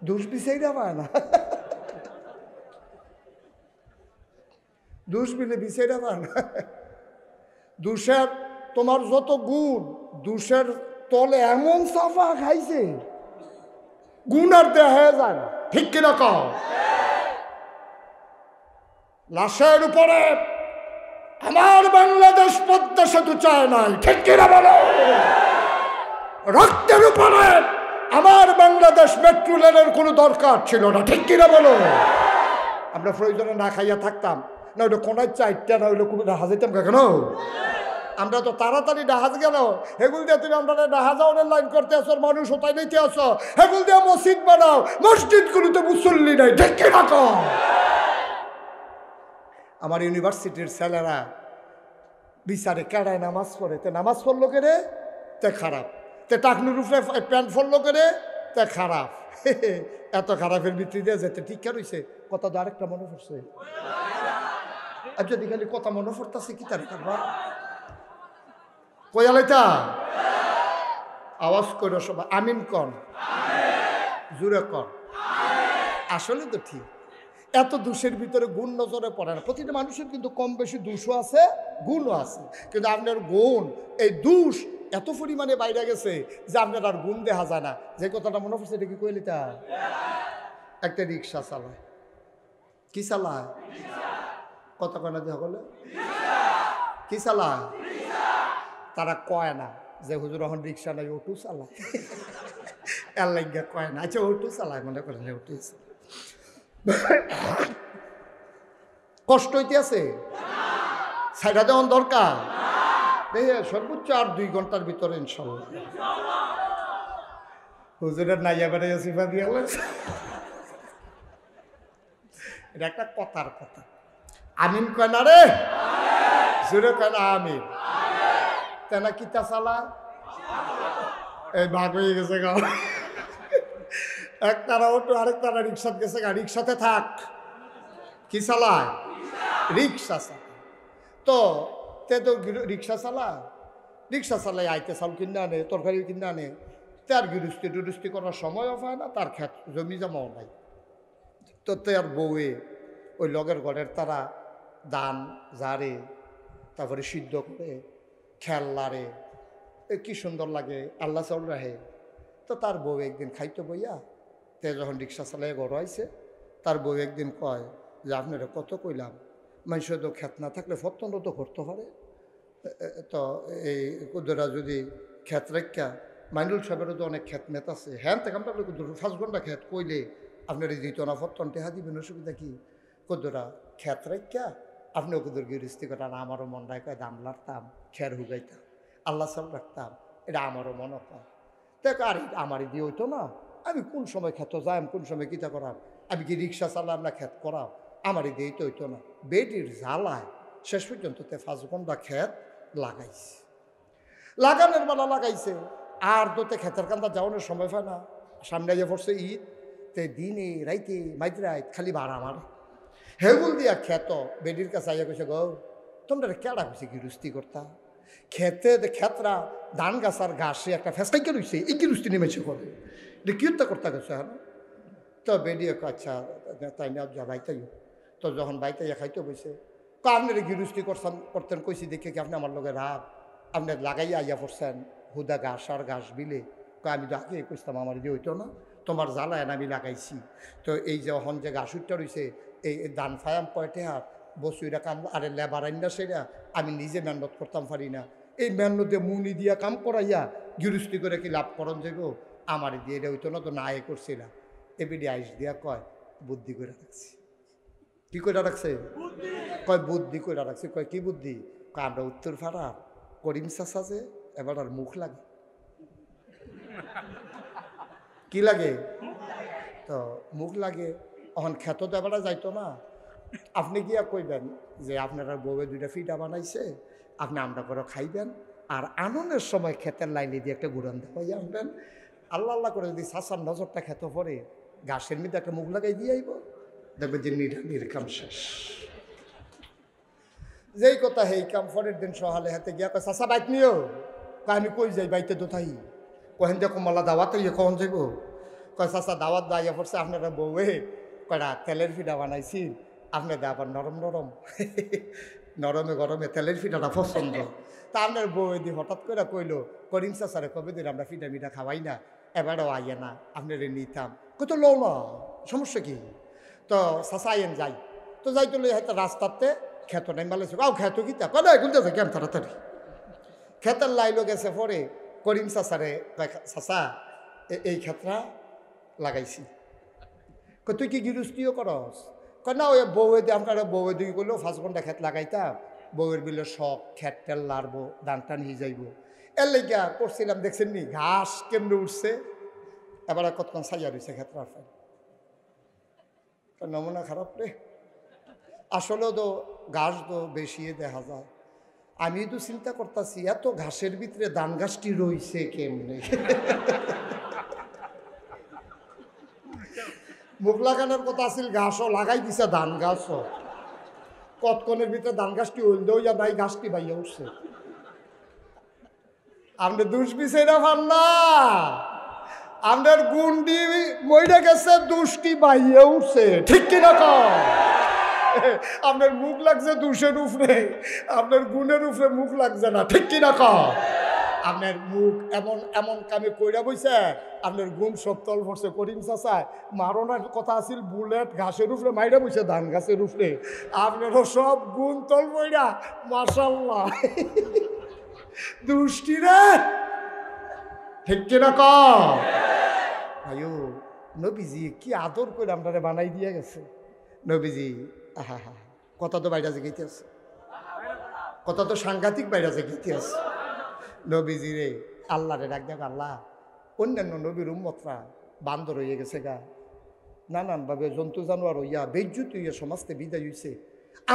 দোষ বিচাইরা পায় না, দোষ বিলে বিচাইরা পায় না। দোষের তোমার যত গুণ, দোষের তলে এমন সাফা খাইছে, গুণ আর দেখা যায় না। ঠিক কিনা কও? লাশের উপরে আমার বাংলাদেশ পদ্মা সেতু চায় নাই। ঠিক কিনা বলো? রক্তের উপরে আমার বাংলাদেশ মেট্রো রেলের কোনো দরকার ছিল না, ঠিক কিনা বলো? আমরা প্রয়োজনে না খাইয়া থাকতাম না, ওইটা কোনায় চারটা না হইলে কোনো ডাহা যেতাম কেন? আমরা তো তাড়াতাড়ি ডাহাজ গেল, হেগুল দিয়ে তুমি আমরা ডাহা যাওয়ার লাইন করতে আসো, মানুষ ওটাই নিতে আসো, হেগুল দিয়ে মসজিদ বানাও, মসজিদগুলোতে মুসল্লি নাই, ঠিক কিনা কও? আমার ইউনিভার্সিটির ছেলেরা বিচারে কেড়ায় নামাজ পড়ে, তে নামাজ পড়লো কেড়ে তে খারাপ, তে টাকনুর উপরে প্যান্ট পড়লো কেড়ে তে খারাপ। এত খারাপের ভিত্তিতে যেতে ঠিক রয়েছে। কথা তো আরেকটা মনে পড়ছে, আর যদি খালি কথা মনে পড়তেছে কি তার করবা কয়ালাইতা আওয়াজ করে সবাই আমিন কন, জুড়ে কন। আসলে তো ঠিক, এত দোষের ভিতরে গুণ নজরে পড়ে না। প্রতিটা মানুষের কিন্তু কম বেশি দোষও আছে, গুণও আছে, কিন্তু আপনার গুণ এই দোষ এত পরিমাণে বাইরে গেছে যে আপনার আর গুণ দেখা যায় না। যে কথাটা মনে পড়ছে এটা কি কইলিতা? একটা রিক্সা চালায়, কি চালায়? কত কয়না দেখা বলে কি চালায়? তারা কয় না যে হুজুর এখন রিক্সা নাই, অটো চালায়। এর লাগিয়া কয় না, আচ্ছা অটো চালায়, মনে করেন অটো কষ্ট হইতে আছে, সাইডা দেওয়ার দরকার সর্বোচ্চ আর 2 ঘন্টার ভিতরে ইনশাল্লাহ। হুজুরের নাইয়া বেড়াইয়া সিফা দিয়ে এটা একটা কথার কথা। আমিন কয় না রে, জোরে কয় না আমিন। তেনা কিতা চালা এই ভাগ হয়ে গেছে গা, এক তারা অটো আরেক তারা রিক্সাতে গেছে গা, রিক্সাতে থাক, কি চালায়? রিক্সা চালায়। তো তে তো রিক্সা চালায়, রিক্সা চালাই আইতে চাল কিনে আনে, তরকারি কিনে আনে, তার গৃহস্থী টুরুস্তি করার সময়ও পায় না, তার ক্ষেত জমি জমাও নাই। তো তার বউয়ে ওই লগের ঘরের তারা দান জারে, তারপরে সিদ্ধ করে খেল লারে, কি সুন্দর লাগে, আল্লাহ চাউল রাহে। তো তার বউ একদিন খাইতে বইয়া তে যখন রিক্সা চালাই ঘর আইছে, তার বউ একদিন কয় যে আপনারা কত কইলাম, মানুষের তো ক্ষেত না থাকলে ফতন্ড তো করতে পারে। তো এই কুদরা যদি ক্ষেত রেখা, মাইনুল সাহেবেরও তো অনেক ক্ষেত মেত আছে, হ্যাঁ থেকে আমরা 5 ঘন্টা ক্ষেত কইলে আপনার দিত না, ফতন টেহা দিবেন, অসুবিধা কি? কুদরা ক্ষেত রেখা আপনি কুদুর গিরিস্তি করেন, আমারও মন রায় কয় দাম লাড়তাম, খের হুগাইতাম, আল্লাহ সাল রাখতাম, এটা আমারও মনে হয়। দেখ আর আমারই দিয়ে হইতো না, আমি কোন সময় ক্ষেত যাইম, কোন সময় কিতা করাম, আমি কি রিক্সা চালাম না ক্ষেত করাম, আমারই দিয়ে তো হইতো না। বেটির জ্বালায় শেষ পর্যন্ত 5 ঘন্টা ক্ষেত লাগাইছে, লাগানোর বেলা লাগাইছে, আর তোতে ক্ষেতের কান্দা যাওয়ানোর সময় পায় না। সামনে গিয়ে পড়ছে ঈদ, তে দিনে রাইতে মাইতে খালি ভাড়া আমার হেগুল দিয়া ক্ষেত। বেডির কাছে আইয়া কইছে, গো তোমরা কেডা কইছে গিরুস্তি করতা? খেতে ক্ষেতরা ধান গাছার ঘাসে একটা ফেসকাইকে রয়েছে, এই গিরুস্তি নেমেছে করে, এটা কি করতে গেছে? হ্যাঁ, তো বেডিয়ে আচ্ছা তাই না, যা বাইতাইও। তো যখন বাইতাইয়া খাইতে বসে, তো আপনার গিরুস্তি করতেন কইছি দেখে কি আপনি আমার লগে রাগ, আপনি লাগাইয়া আইয়া পড়ছেন হুদা ঘাস আর ঘাস বিলে। আমি তো আগে কইতাম আমার দিয়ে হইতো না, তোমার জ্বালায় আমি লাগাইছি। তো এই যে হন যে ঘাস উঠটা রয়েছে, এই ধান ফায়াম কয়টে হাত বসুইরা কাম, আরে লেবার আইন না সেটা আমি নিজে মেহনত করতাম পারি না, এই মেহনতে মুনি দিয়া কাম করাইয়া গিরুস্তি করে কি লাভ করন যাব? আমার দিয়ে এটা হইতো না, তো না এ করছিলাম। এবিডি আইস দিয়া কয় বুদ্ধি করে রাখছি। কি করে রাখছে? কয় বুদ্ধি করে রাখছে। কয় কি বুদ্ধি? কয় আমরা উত্তর পাড়ার করিম চাচা যে, এবার আর মুখ লাগে। কি লাগে? তো মুখ লাগে। এখন খেত তো এবার যাইতো না, আপনি গিয়া কইবেন যে আপনারা বউয়ে 2টা ফিটা বানাইছে, আপনি আমরা করে খাইবেন, আর আননের সময় ক্ষেতের লাইনে দিয়ে একটা গুড়ান দেখাই আনবেন। আল্লাহ আল্লাহ করে যদি চাচার নজরটা খেত পরে, ঘাসের মধ্যে একটা মুখ লাগাই দিয়ে আইব, দেখবেন যে নির্কাম শেষ। যেই কথা হেই কাম পরের দিন সহালে হাতে গিয়া কয় চাচা বাইক নিও। আমি কই যাই, বাইতে দোথাই কহেন যে কমলা দাওয়াত কখন যাইব? কয় চাচা দাওয়াত দাইয়া পড়ছে আপনারা বউয়ে কয়টা তেলের ফিটা বানাইছি, আপনাদের আবার নরম নরম নরমে গরমে তেলের ফিটাটা পছন্দ। তা আপনার বউয়ে দিয়ে হঠাৎ করে কইলো, করিম চাচারে কবে দিন আমরা ফিটা মিঠা খাওয়াই না, এবারও আইয়ে না, আপনারে নিতাম। কত লো না, সমস্যা কি? তো চাচা আইয়েন যাই। তো যাইতে লই হয়তো রাস্তাতে ক্ষেত নাই মালেছে, আও ক্ষেত কিতা কয় না গুলতে কেন তাড়াতাড়ি ক্ষেতের লাইলো গেছে পরে করিম চাচারে কয় চাচা এই ক্ষেত্রা লাগাইছি। তুই কি গৃহস্থিও করস? না ওই বউয়ে দিয়ে আপনার বউয়ে দিকে করলেও 5 ঘন্টা ক্ষেত লাগাইতাম, বউয়ের বিলে শখ খেত টেল লাড়বো, ধান টান নিয়ে যাইব, এর লেগা করছিলাম। দেখছেন নি ঘাস কেমনে উঠছে, এবার কতক্ষণ সাইয়া রয়েছে ক্ষেত্রার ফেল। নমুনা খারাপ রে। আসলেও তো ঘাস তো বেশি দেখা যায়। আমি তো চিন্তা করতেছি এত ঘাসের ভিতরে ধান গাছটি রয়েছে কেমনে। মুখ লাগানোর কথা আসিল, ঘাসও লাগাই দিছে, ধান গাছও কতক্ষণের ভিতরে ধান গাছটি হইলেও যা নাই গাছটি বাইয়া উঠছে। আমাদের দুষ বিষয় না ভাল্লা, আমাদের গুন্ডি মইরা গেছে, দুষ্টি বাইয়া উঠছে, ঠিক কিনা কর? আপনার মুখ লাগছে দুষের উপরে, আপনার গুণের উপরে মুখ লাগছে না, ঠিক কিনা কর? আপনার মুখ এমন এমন কামে কইরা বইছে, আপনার গুণ সব তল ভরছে। করিম চাচায় মারণার কথা আছিল, বুলেট ঘাসের উপরে মাইরা বইছে, ধান গাছের উপরে, আপনারও সব গুণ তল বইরা। মাশাআল্লাহ, দুষ্টি রে, ঠিক কিনা কর? ভাইও নবীজি কি আদর করে আপনারে বানাই দিয়ে গেছে। নবীজি আহা হা, কথা তো বাইরে জেগেতে আছে, কথা তো সাংঘাতিক বাইরে জেগেতে আছে। নবীজি রে আল্লাহ রে ডাক দেখ, আল্লাহ অন্যান্য নবীর উম্মতরা বান্দর হয়ে গেছে গা, নানানভাবে জন্তু জানোয়ার হইয়া বেজ্জুত হইয়া সমাজতে বিদায় হইছে।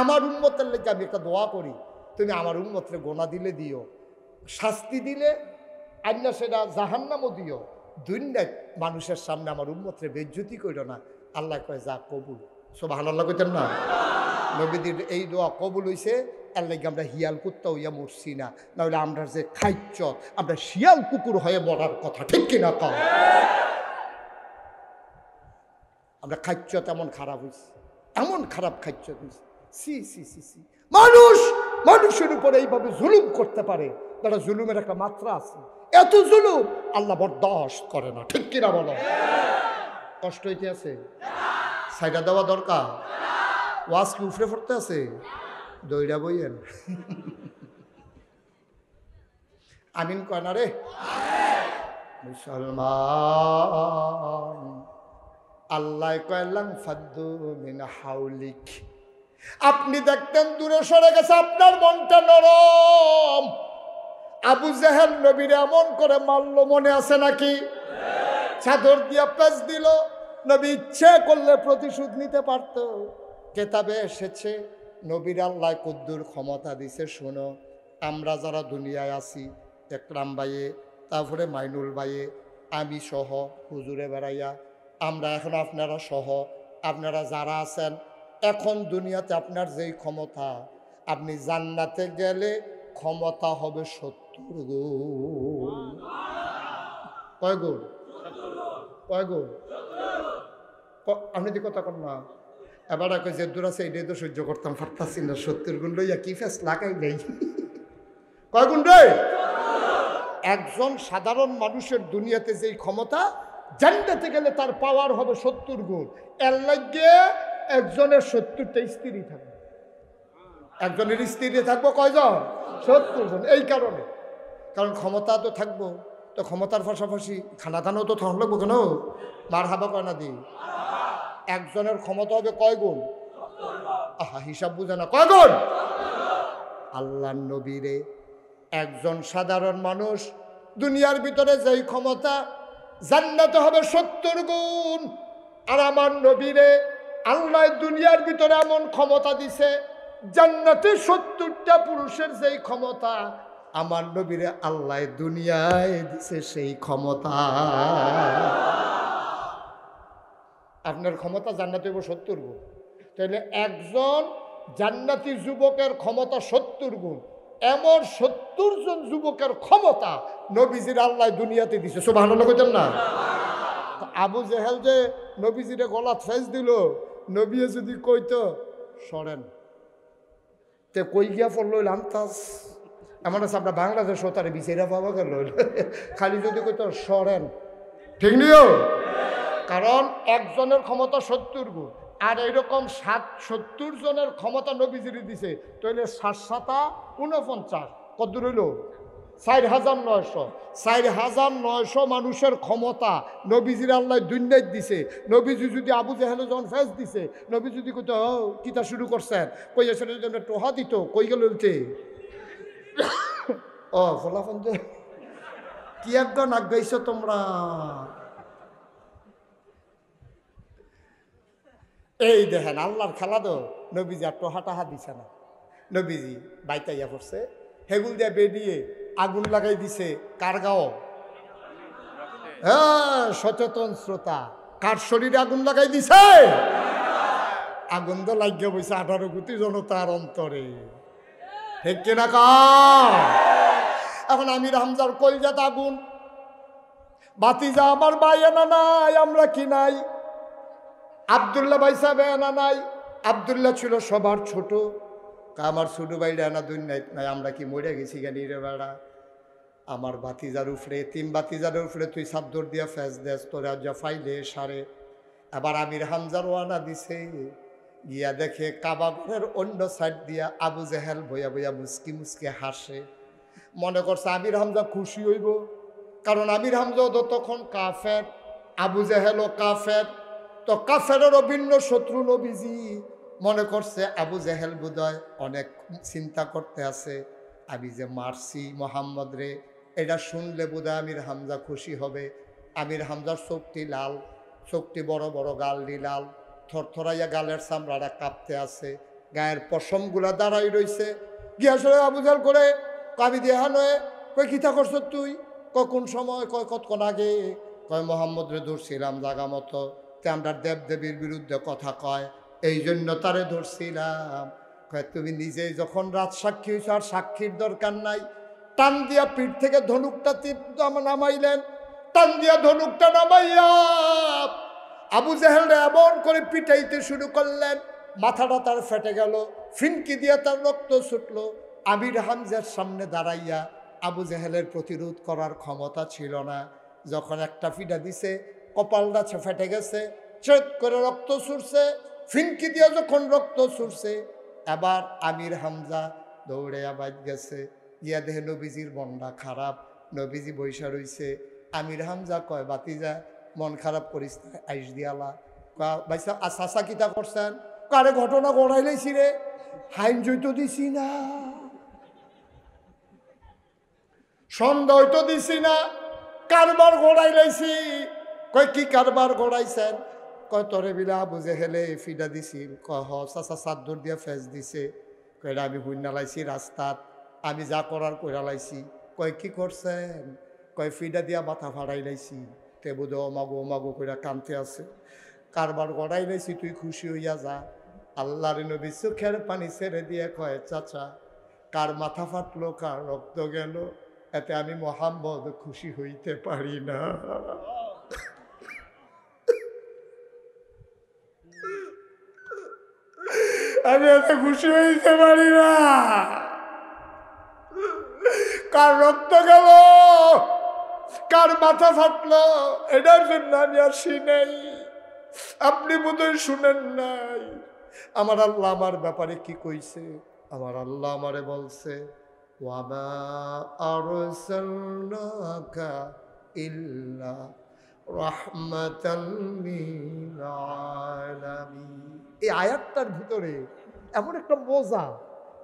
আমার উম্মতের লেগে আমি একটা দোয়া করি, তুমি আমার উম্মতরে গোনা দিলে দিও, শাস্তি দিলে আন্না সেটা জাহান্নামও দিও, দুনিয়ায় মানুষের সামনে আমার উম্মতরে বেজ্জুতি কইরো না। আল্লাহ কয় যা কবুল। সুবহানাল্লাহ কইতেন না? নবীদের এই দোয়া কবুল হইছে, এর লাগে আমরা হিয়াল কুত্তা হইয়া মরছি না, নাহলে আমরা যে খাইচ্ছ আমরা শিয়াল কুকুর হয়ে মরার কথা, ঠিক কিনা কম? আমরা খাইচ্ছ তেমন খারাপ হয়েছে, এমন খারাপ খাইচ্ছ হয়েছে। সি সি সি সি, মানুষ মানুষের উপরে এইভাবে জুলুম করতে পারে, তারা জুলুমের একটা মাত্রা আছে। এত জুলুম আল্লাহ বরদাস্ত করে না, ঠিক কিনা বলো? কষ্ট হইতে আছে, সাইডা দেওয়া দরকার। ওয়াজ কি উফরে পড়তে আছে? দইরা বইয়েন। আমিন কয় না রে? মুসলমান আল্লাহ কয়লাম ফাদ্দু মিন হাউলিক। আপনি দেখতেন দূরে সরে গেছে, আপনার মনটা নরম। আবু জেহেল নবীরে এমন করে মারলো, মনে আছে নাকি? চাদর দিয়া পেঁচ দিল। নবী ইচ্ছে করলে প্রতিশোধ নিতে পারত। কেতাবে এসেছে নবীর আল্লাহ কুদ্দুর ক্ষমতা দিছে। শোনো, আমরা যারা দুনিয়ায় আছি, একরাম ভাইয়ে, তারপরে মাইনুল ভাইয়ে, আমি সহ, হুজুরে বেড়াইয়া, আমরা এখন আপনারা সহ, আপনারা যারা আছেন এখন দুনিয়াতে, আপনার যেই ক্ষমতা, আপনি জান্নাতে গেলে ক্ষমতা হবে 70 গুণ। কয় গুণ? কয় গুণ? আপনি দি কথা কর না। এবার যে দূর আছে এটাই তো সহ্য করতাম পারতাছি না। 70 গুণ লইয়া কি ফেস লাগাই নেই। কয় গুণ রে? একজন সাধারণ মানুষের দুনিয়াতে যেই ক্ষমতা, জান্নাতে গেলে তার পাওয়ার হবে 70 গুণ। এর লাগে একজনের 70টা স্ত্রী থাকবে। একজনের স্ত্রী থাকবো কয়জন? 70 জন। এই কারণে, কারণ ক্ষমতা তো থাকবো, তো ক্ষমতার পাশাপাশি খানা দানাও তো থাকলে লাগবো। কেন মার হাবা কয় না দি? একজনের ক্ষমতা হবে কয় গুণ? আহা, হিসাব বুঝে না, কয় গুণ? আল্লাহ নবীরে একজন সাধারণ মানুষ দুনিয়ার ভিতরে যেই ক্ষমতা, জান্নাতে হবে 70 গুণ। আর আমার নবীরে আল্লাহ দুনিয়ার ভিতরে এমন ক্ষমতা দিছে, জান্নাতে 70টা পুরুষের যেই ক্ষমতা, আমার নবীরে আল্লাহ দুনিয়ায় দিছে সেই ক্ষমতা। আপনার ক্ষমতা জান্নাতে হবে 70 গুণ, তাহলে একজন জান্নাতি যুবকের ক্ষমতা 70 গুণ। এমন 70 জন যুবকের ক্ষমতা নবীজির আল্লাহ দুনিয়াতে দিছে। সুবহানাল্লাহ কইতেন না? আবু জেহেল যে নবীজিরে গলা ফেস দিল, নবী যদি কইতো সরেন, তে কই গিয়া পড়ল লামতাস। এমন আছে আমরা বাংলাদেশ তারে বিচারা পাওয়া গেল, খালি যদি কইতো সরেন, ঠিক নিও। কারণ একজনের ক্ষমতা 70 গুণ, আর এইরকম 70 জনের ক্ষমতা নবীজিরে দিছে, তাহলে 7 7 49, কত রইল? 4,900 4,900 মানুষের ক্ষমতা নবীজির আল্লাহ দুনিয়ায় দিছে। নবীজি যদি আবু জেহেল যখন ফেস দিছে, নবী যদি কইতো কিতা শুরু করছেন, কই আসলে যদি আমরা টোহা দিত, কই গেল উঠে ও ফলাফল কি একজন আগাইছো তোমরা। এই দেখেন আল্লাহর খেলা তো, নবীজি আর টোহা টাহা দিছে না। নবীজি বাইতাইয়া পড়ছে, হেগুল দিয়ে বেরিয়ে আগুন লাগাই দিছে। কার গাও? হ্যাঁ, সচেতন শ্রোতা, কার শরীরে আগুন লাগাই দিছে? আগুন তো লাগিয়ে বইছে 18 কোটি জনতার অন্তরে, ঠিক কিনা কর? এখন আমির হামজার কলজাত আগুন, বাতিজা আমার ভাই এনা নাই, আমরা কি নাই? আব্দুল্লাহ ভাই সাহেব এনা নাই। আব্দুল্লাহ ছিল সবার ছোট, আমার ছোট ভাইরা এনা দুই নাই, আমরা কি মরে গেছি গানি রে বেড়া? আমার বাতিজার উপরে, 3 বাতিজার উপরে তুই চাদর দিয়া ফেস দেস, তোরা যা ফাইলে সারে। আবার আমির হামজার ওয়ানা দিছে, গিয়া দেখে কাবাবের অন্য সাইড দিয়া আবু জেহেল বইয়া বইয়া মুসকি মুসকি হাসে। মনে করছে আমির হামজা খুশি হইব, কারণ আমির হামজাও তো তখন কাফের, আবু জেহেলও কাফের, তো কাফেরেরও ভিন্ন শত্রু নবীজি। মনে করছে আবু জেহেল বোধহয় অনেক চিন্তা করতে আছে, আমি যে মারছি মোহাম্মদ রে, এটা শুনলে বোধহয় আমির হামজা খুশি হবে। আমির হামজার চোখটি লাল, চোখটি বড় বড়, গালটি লাল, থরথরাইয়া গালের চামড়াটা কাঁপতে আছে, গায়ের পশমগুলা দাঁড়াই রইছে। গিয়া আসলে আবু জেহেল করে কাবি দিয়ে হানয়ে কই কিতা করছ তুই? কোন সময়? কয় কতক্ষণ আগে? কয় মোহাম্মদ রে ধরছিলাম জাগা মতো, তে আমরা দেবদেবীর বিরুদ্ধে কথা কয়, এই জন্য তারে ধরছিলাম। কয় তুমি নিজেই যখন রাত সাক্ষী হয়েছ, আর সাক্ষীর দরকার নাই। টান দিয়া পিঠ থেকে ধনুকটা নামাইলেন, টান দিয়া ধনুকটা নামাইয়া আবু জেহেল এমন করে পিটাইতে শুরু করলেন, মাথাটা তার ফেটে গেল, ফিনকি দিয়া তার রক্ত ছুটলো। আমির হামজার সামনে দাঁড়াইয়া আবু জেহেলের প্রতিরোধ করার ক্ষমতা ছিল না। যখন একটা ফিটা দিছে, কপালটা ফেটে গেছে, চেত করে রক্ত ছুটছে, ফিনকি দিয়া যখন রক্ত ছুটছে, এবার আমির হামজা দৌড়ে আবাদ গেছে, গিয়া দেখে নবীজির মনটা খারাপ, নবীজি বৈশা রইছে। আমির হামজা কয় বাতিজা মন খারাপ করিস না, আইস দিয়ালা। ভাইসা চাচা কিতা করছেন? কারে ঘটনা গড়াই লাইছি রে, হাইন জৈত দিছি না, সন্দেহ তো দিছি না, কারবার গড়াই লাইছি। কয় কি কারবার গড়াইছেন? কয় তরে বিলা আবু জেহেলে ফিডা দিছিল। কয় হ চাচা চাদর দিয়া ফেস দিছে। কয়টা আমি হুইনা লাইছি রাস্তাত, আমি যা করার কইরা লাইছি। কয় কি করছেন? কয় ফিডা দিয়া মাথা ফাড়াই লাইছি। তে বোধ ওমাগো কইরা কানতে আছে। কারবার গড়াই লাইছি, তুই খুশি হইয়া যা। আল্লাহর নবী চোখের পানি ছেড়ে দিয়ে কয় চাচা, কার মাথা ফাটলো, কার রক্ত গেল, এতে আমি মোহাম্মদ খুশি হইতে পারি না। আমি এত খুশি হইতে পারি না, কার রক্ত গেল, কার মাথা ফাটলো, এটার জন্য আমি আসি নাই। আপনি বোধহয় শুনেন নাই আমার আল্লাহ আমার ব্যাপারে কি কইছে। আমার আল্লাহ আমারে বলছে, ওয়ামা আরসালনাকা ইল্লা রাহমাতাল লিল আলামিন। এই আয়াতটার ভিতরে এমন একটা মজা,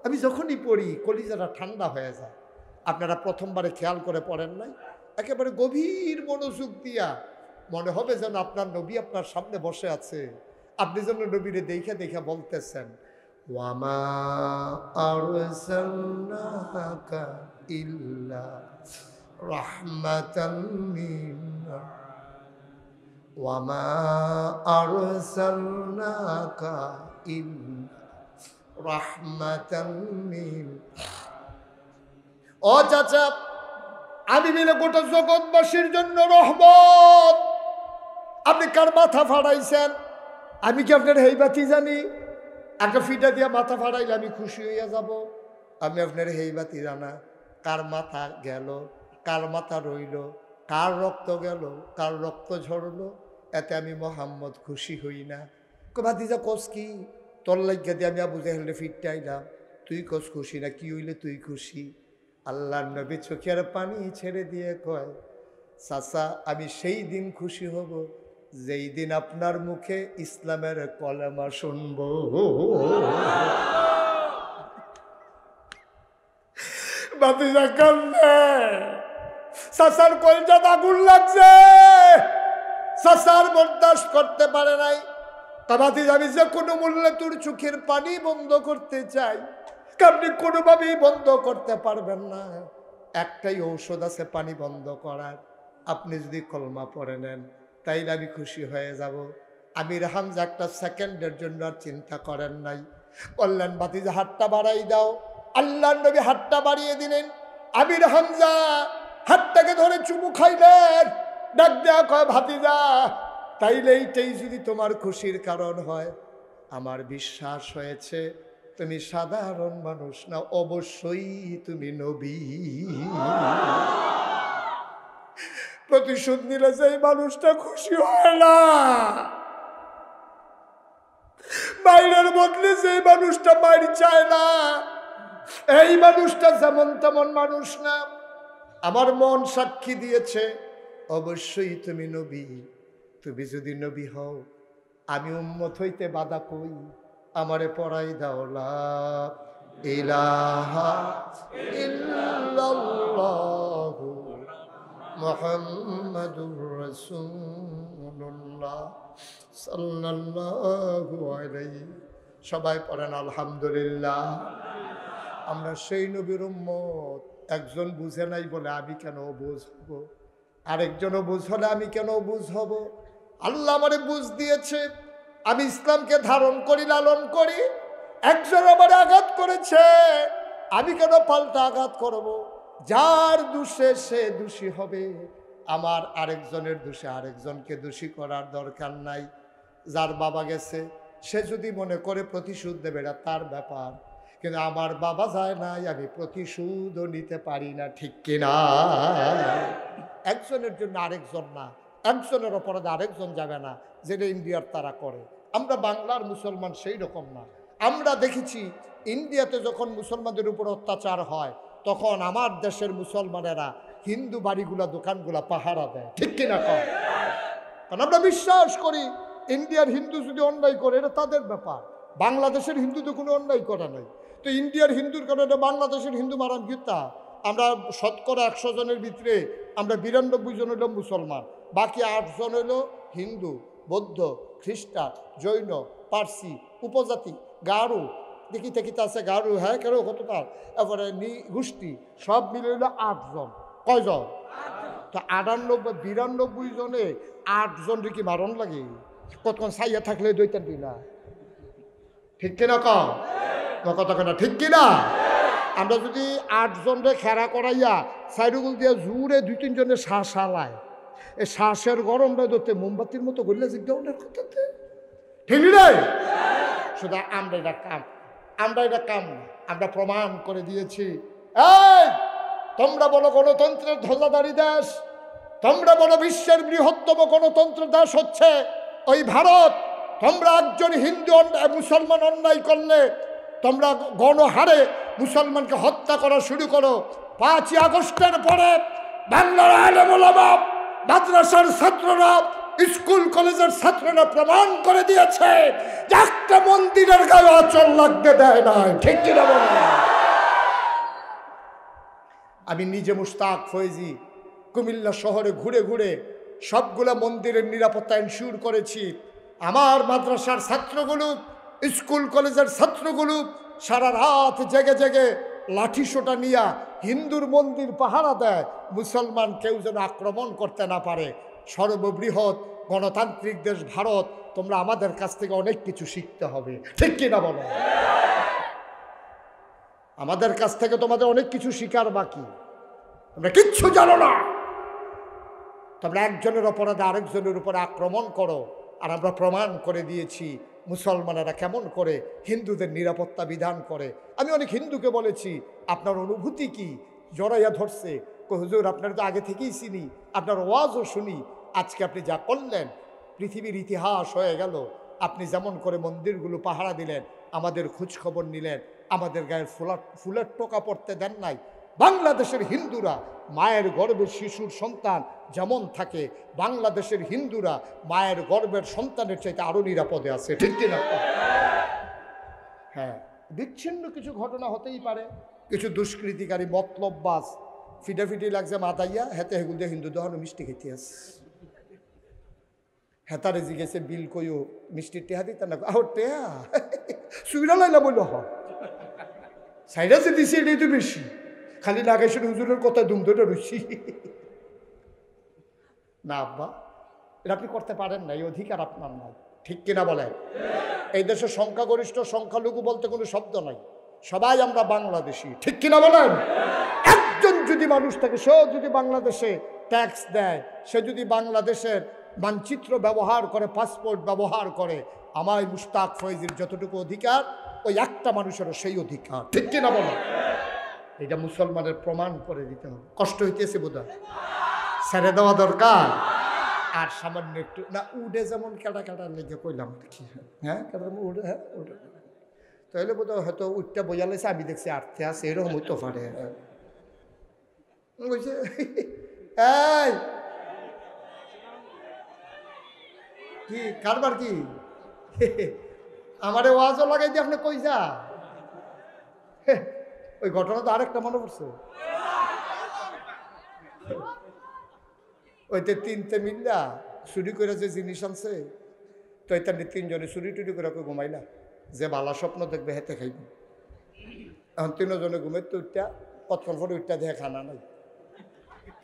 আমি যখনই পড়ি কলিজাটা ঠান্ডা হয়ে যায়। আপনারা প্রথমবারে খেয়াল করে পড়েন নাই, একেবারে গভীর মনোযোগ দিয়া মনে হবে যেন আপনার নবী আপনার সামনে বসে আছে, আপনি যেন নবীরে দেখে দেখে বলতেছেন, ওয়ামা আরসালনাকা ইল্লা রাহমাতাল লিল ওয়ামা আরসালনাকা ইল্লা রাহমাতাল লিল। ও চাচা, আমি মিলে গোটা জগৎবাসীর জন্য রহমত। আপনি কার মাথা ফাড়াইছেন? আমি কি আপনার হেইবাতি জানি? একটা ফিটা দিয়া মাথা ফাড়াইলে আমি খুশি হইয়া যাব? আমি আপনার হেইবাতি জানা? কার মাথা গেল, কার মাথা রইল, কার রক্ত গেল, কার রক্ত ঝরলো, এতে আমি মোহাম্মদ খুশি হই না। ভাতিজা কস কি? তোর লাগিয়া দিয়ে আমি আবু জেহেলে ফিরতে আইলাম, তুই কস খুশি না? কি হইলে তুই খুশি? আল্লাহর নবী চোখের পানি ছেড়ে দিয়ে কয়, চাচা আমি সেই দিন খুশি হব যেই দিন আপনার মুখে ইসলামের কলেমা শুনব। ভাতিজা কান্দে, চাচার কলজাতে আগুন লাগছে, চাচার বরদাস্ত করতে পারে নাই। ভাতিজা আমি যে কোনো মূল্যে তোর চোখের পানি বন্ধ করতে চাই, আপনি কোনোভাবেই বন্ধ করতে পারবেন না। একটাই ঔষধ আছে পানি বন্ধ করার, আপনি যদি কলমা পড়ে নেন তাইলে আমি খুশি হয়ে যাব। আমির হামজা একটা সেকেন্ডের জন্য আর চিন্তা করেন নাই, বললেন ভাতিজা হাতটা বাড়াই দাও। আল্লাহর নবী হাতটা বাড়িয়ে দিলেন। আমির হামজা হাতটাকে ধরে চুমু খাইলেন, ডাক দেয়া কয়, ভাতিজা তাইলে এইটাই যদি তোমার খুশির কারণ হয়, আমার বিশ্বাস হয়েছে তুমি সাধারণ মানুষ না, অবশ্যই তুমি নবী। প্রতিশোধ নিলে সেই মানুষটা খুশি হয় না, মায়ের বদলে সেই মানুষটা মায়ের চায় না। এই মানুষটা যেমন তেমন মানুষ না, আমার মন সাক্ষী দিয়েছে অবশ্যই তুমি নবী। তুমি যদি নবী হও, আমি উম্মত হইতে বাধা কই, আমারে পড়াই দাও লা ইলাহা ইল্লাল্লাহু মুহাম্মাদুর রাসূলুল্লাহ সাল্লাল্লাহু আলাইহি। সবাই পড়েন আলহামদুলিল্লাহ। আমরা সেই নবীর উম্মত। একজন বুঝে নাই বলে আমি কেন বুঝব, আরেকজনও বুঝ হলে আমি কেন বুঝ হব? আল্লাহ আমারে বুঝ দিয়েছে, আমি ইসলামকে ধারণ করি, লালন করি। একজন আমার আঘাত করেছে, আমি কেন পাল্টা আঘাত করব? যার দোষে সে দোষী হবে, আমার আরেকজনের দোষে আরেকজনকে দোষী করার দরকার নাই। যার বাবা গেছে সে যদি মনে করে প্রতিশোধ দেবে, এটা তার ব্যাপার, কিন্তু আমার বাবা যায় নাই, আমি প্রতিশোধও নিতে পারি না, ঠিক কিনা? একজনের জন্য আরেকজন না, একজনের অপরাধে আরেকজন যাবে না, যেটা ইন্ডিয়ার তারা করে। আমরা বাংলার মুসলমান সেই রকম না। আমরা দেখেছি ইন্ডিয়াতে যখন মুসলমানদের উপর অত্যাচার হয়, তখন আমার দেশের মুসলমানেরা হিন্দু বাড়িগুলা দোকানগুলা পাহারা দেয়, ঠিক কিনা? কারণ আমরা বিশ্বাস করি ইন্ডিয়ার হিন্দু যদি অন্যায় করে এটা তাদের ব্যাপার, বাংলাদেশের হিন্দু তো কোনো অন্যায় করে নাই। তো ইন্ডিয়ার হিন্দুর কারণে বাংলাদেশের হিন্দু মারাম গীতা। আমরা শতকরা 100 জনের ভিতরে আমরা 92 জন হইল মুসলমান, বাকি 8 জন হইল হিন্দু, বৌদ্ধ, খ্রিস্টান, জৈন, পার্সি, উপজাতি, গারো, দেখি দেখিতে আছে গারো, হ্যাঁ কেন কতটা, তারপরে গোষ্ঠী, সব মিলে হইল 8 জন। কয়জন? তো 92 জনে 8 জন কি মারণ লাগে? কতক্ষণ সাইয়া থাকলে দইতেন কিনা, ঠিক কিনা? কথা কেনা ঠিক কিনা? আমরা যদি 8 জনরে খেরা করাইয়া সাইডুগুল দিয়ে জুড়ে 2-3 জনের শ্বাস হালায়, এই শ্বাসের গরমটা ধরতে মোমবাতির মতো করলে জিজ্ঞাসা কথাতে, ঠিক নাই? শুধু আমরা এটা কাম আমরা প্রমাণ করে দিয়েছি। এই তোমরা বলো গণতন্ত্রের ধ্বজাধারী দেশ, তোমরা বলো বিশ্বের বৃহত্তম গণতন্ত্রের দেশ হচ্ছে ওই ভারত। তোমরা একজন হিন্দু মুসলমান অন্যায় করলে তোমরা গণহারে মুসলমানকে হত্যা করা শুরু করো। 5ই আগস্টের পরে বাংলার আলেম ওলামা, মাদ্রাসার ছাত্ররা, স্কুল কলেজের ছাত্ররা প্রমাণ করে দিয়েছে যে একটা মন্দিরের গায়ে আঁচল লাগতে দেয় না, ঠিক কিনা বলো? আমি নিজে মুশতাক ফয়েজি কুমিল্লা শহরে ঘুরে ঘুরে সবগুলা মন্দিরের নিরাপত্তা এনশিওর করেছি। আমার মাদ্রাসার ছাত্রগুলো, স্কুল কলেজের ছাত্রগুলো সারা রাত জেগে জেগে লাঠি সোটা নিয়া হিন্দুর মন্দির পাহারা দেয়, মুসলমান কেউ যেন আক্রমণ করতে না পারে। সর্ববৃহৎ গণতান্ত্রিক দেশ ভারত, তোমরা আমাদের কাছ থেকে অনেক কিছু শিখতে হবে, ঠিক কিনা বলো? আমাদের কাছ থেকে তোমাদের অনেক কিছু শিকার বাকি, তোমরা কিচ্ছু জানো না। তোমরা একজনের অপরাধে আরেকজনের উপরে আক্রমণ করো, আর আমরা প্রমাণ করে দিয়েছি মুসলমানেরা কেমন করে হিন্দুদের নিরাপত্তা বিধান করে। আমি অনেক হিন্দুকে বলেছি, আপনার অনুভূতি কি? জড়াইয়া ধরছে, হুজুর আপনারা তো আগে থেকেই চিনি, আপনার ওয়াজও শুনি, আজকে আপনি যা করলেন পৃথিবীর ইতিহাস হয়ে গেল। আপনি যেমন করে মন্দিরগুলো পাহারা দিলেন, আমাদের খোঁজ খবর নিলেন, আমাদের গায়ে ফুলের টোকা পড়তে দেন নাই, বাংলাদেশের হিন্দুরা মায়ের গর্ভের শিশুর সন্তান যেমন থাকে, বাংলাদেশের হিন্দুরা মায়ের গর্ভের সন্তানের চাইতে আরো নিরাপদে আছে, ঠিক কিনা? হ্যাঁ, বিচ্ছিন্ন কিছু ঘটনা হতেই পারে, কিছু দুষ্কৃতিকারী মতলববাজ ফিটাফিটি লাগছে মাতাইয়া হেতে হেগুল দিয়ে হিন্দু দহন মিষ্টি খেতে আস হেতারে জিগেছে বিল কইও মিষ্টির টেহা দিতে না টেহা সুবিধা লাইলা বলল সাইডা যে দিছি এটাই তো বেশি, খালি লাগাইছেন হুজুরের কথা দুমদটা বেশি না আব্বা, এটা আপনি করতে পারেন না, এই অধিকার আপনার নাই, ঠিক কিনা বলেন? এই দেশে সংখ্যাগরিষ্ঠ সংখ্যালঘু বলতে কোনো শব্দ নাই, সবাই আমরা বাংলাদেশি, ঠিক কিনা বলেন? একজন যদি মানুষ থাকে, সেও যদি বাংলাদেশে ট্যাক্স দেয়, সে যদি বাংলাদেশের মানচিত্র ব্যবহার করে, পাসপোর্ট ব্যবহার করে, আমার মুশতাক ফয়েজের যতটুকু অধিকার ওই একটা মানুষেরও সেই অধিকার, ঠিক কিনা বলেন? এটা মুসলমানের প্রমাণ করে দিতে হবে। কষ্ট হইতেছে বোধহয়, ছেড়ে দেওয়া দরকার। আর সামান্য একটু না উঠে যেমন কাটা কাটার লেগে কইলাম কি, হ্যাঁ কাটা উঠে, হ্যাঁ উঠে তাহলে বোধহয় হয়তো উঠটা বোঝা লাগছে, আমি দেখছি আটতে আছে, এরকম হইতে পারে। বুঝছে এই কি কারবার কি আমারে ওয়াজও লাগাই দিয়ে আপনি কই যা, ওই ঘটনা তো আরেকটা মনে পড়ছে, ওইতে তিনটে মিল্লা চুরি করে যে জিনিস আনছে, তো এটা তিনজনে চুরি টুরি করে ঘুমাইলা, যে বালা স্বপ্ন দেখবে হেতে খাইবে। এখন তিনজনে ঘুমাইতে উঠটা কতক্ষণ পরে উঠটা দেখে খানা নাই,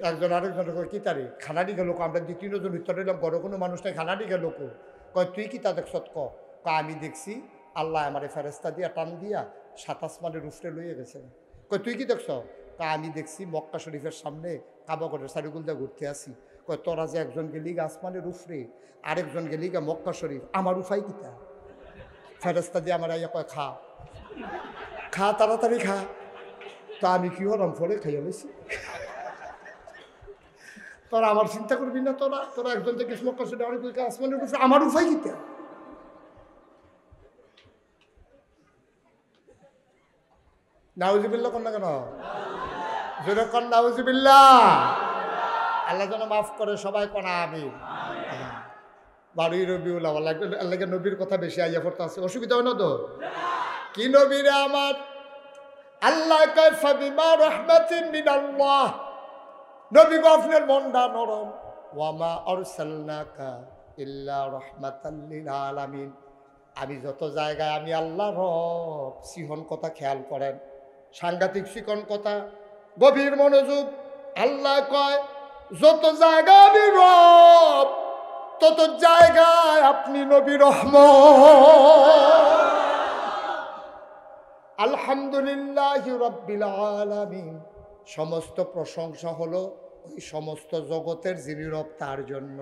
একজন আরেকজনের কি তারি খানা দিকে লোক, আমরা যে তিনজন উত্তর দিলাম বড় কোনো মানুষ নাই, খানা দিকে লোক কয় তুই কি তা দেখছ? আমি দেখছি আল্লাহ আমার ফেরেস্তা দিয়া টান দিয়া 7 আসমানের উফরে লইয়ে গেছে। কয় তুই কি দেখছ? আমি দেখছি মক্কা শরীফের সামনে কাবাগরের সারিগুল দিয়ে ঘুরতে আসি। কয় তোরা যে একজন গেলি গা আসমানের উফরে, আরেকজন গেলি গা মক্কা শরীফ, আমার উফাই কিতা? ফেরেস্তা দিয়ে আমার আইয়া কয় খা খা তাড়াতাড়ি খা। তা আমি কি হলাম ফলে খাইয়া লইছি। তোরা আমার চিন্তা করবি না, তোরা একজন থেকে মক্কা শরীফ আরেক আসমানের উফরে, আমার উফাই কিতা? নাউজুবিল্লাহ কন না কেন? জোরে কন নাউজুবিল্লাহ। আল্লাহ যেন মাফ করে, সবাই কনা আমিন। 12 রবিউল আউয়াল, আল্লাহকে নবীর কথা বেশি আইয়া পড়তে আছে, অসুবিধা হয় না তো? কি নবীরে আমার আল্লাহ কয় ফাবিমা রাহমাতিন মিনাল্লাহ, নবী গো আপনার মনটা নরম, ওয়ামা আরসালনাকা ইল্লা রাহমাতাল লিল আলামিন। আমি যত জায়গায় আমি আল্লাহ রব, সিহন কথা খেয়াল করেন, সাংঘাতিক শিকন কথা, গভীর মনোযোগ। আল্লাহ কয় যত জায়গায় আমি রব, তত জায়গায় আপনি নবী রহমত। আলহামদুলিল্লাহি রাব্বিল আলামিন, সমস্ত প্রশংসা হলো ওই সমস্ত জগতের যিনি রব তার জন্য।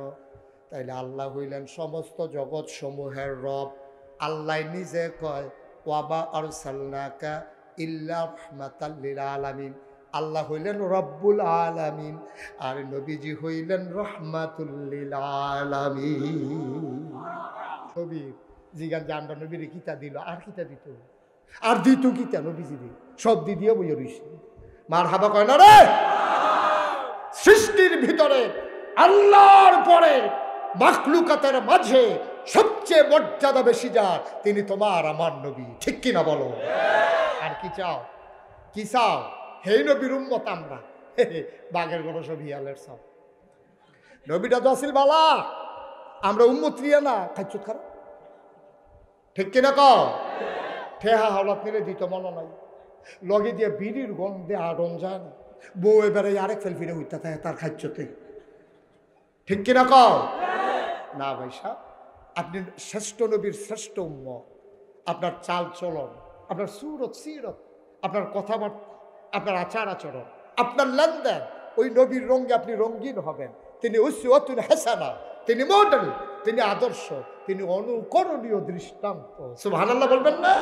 তাইলে আল্লাহ হইলেন সমস্ত জগৎ সমূহের রব। আল্লাহ নিজে কয় ওয়াবা আরসালনাকা ইল্লা রাহমাতাল লিল আলামিন, আল্লাহ হইলেন রব্বুল আলামিন, আর নবীজি হইলেন রহমাতুল লিল আলামিন। কবির জিগান যে আমরা নবীরে কিতা দিল, আর কিতা দিত, আর দিত কিতা নবীজি রে, সব দিয়ে বইয়া রইছে। মার হাবা কয় না রে, সৃষ্টির ভিতরে আল্লাহর পরে মাখলুকাতের মাঝে সবচেয়ে মর্যাদা বেশি যার, তিনি তোমার আমার নবী, ঠিক কিনা বলো? আর কি চাও? কি চাও? হেই নবীর উম্মত আমরা, বাঘের গরু সব হিয়ালের সব। নবীটা তো আসিল বালা, আমরা উম্মত রিয়া না খাইচুত খারাপ, ঠিক কিনা কও? ঠেহা হাওলাত নিলে দিত মনে নাই, লগে দিয়ে বিড়ির গন্ধে আড়ন যায় না, বউ এবারে আরেক ফেল ফিরে উঠতে থাকে তার খাইচতে, ঠিক কিনা কও? না ভাই সাহেব, আপনি শ্রেষ্ঠ নবীর শ্রেষ্ঠ উম্মত। আপনার চাল চলন, আপনার সুরত সিরত, আপনার কথাবার্তা, আপনার আচার আচরণ, আপনার লেনদেন, ওই নবীর রঙে আপনি রঙিন হবেন। তিনি উসওয়াতুল হাসানা, তিনি মডেল, তিনি আদর্শ, তিনি অনুকরণীয় দৃষ্টান্ত। সুবহানাল্লাহ বলবেন না?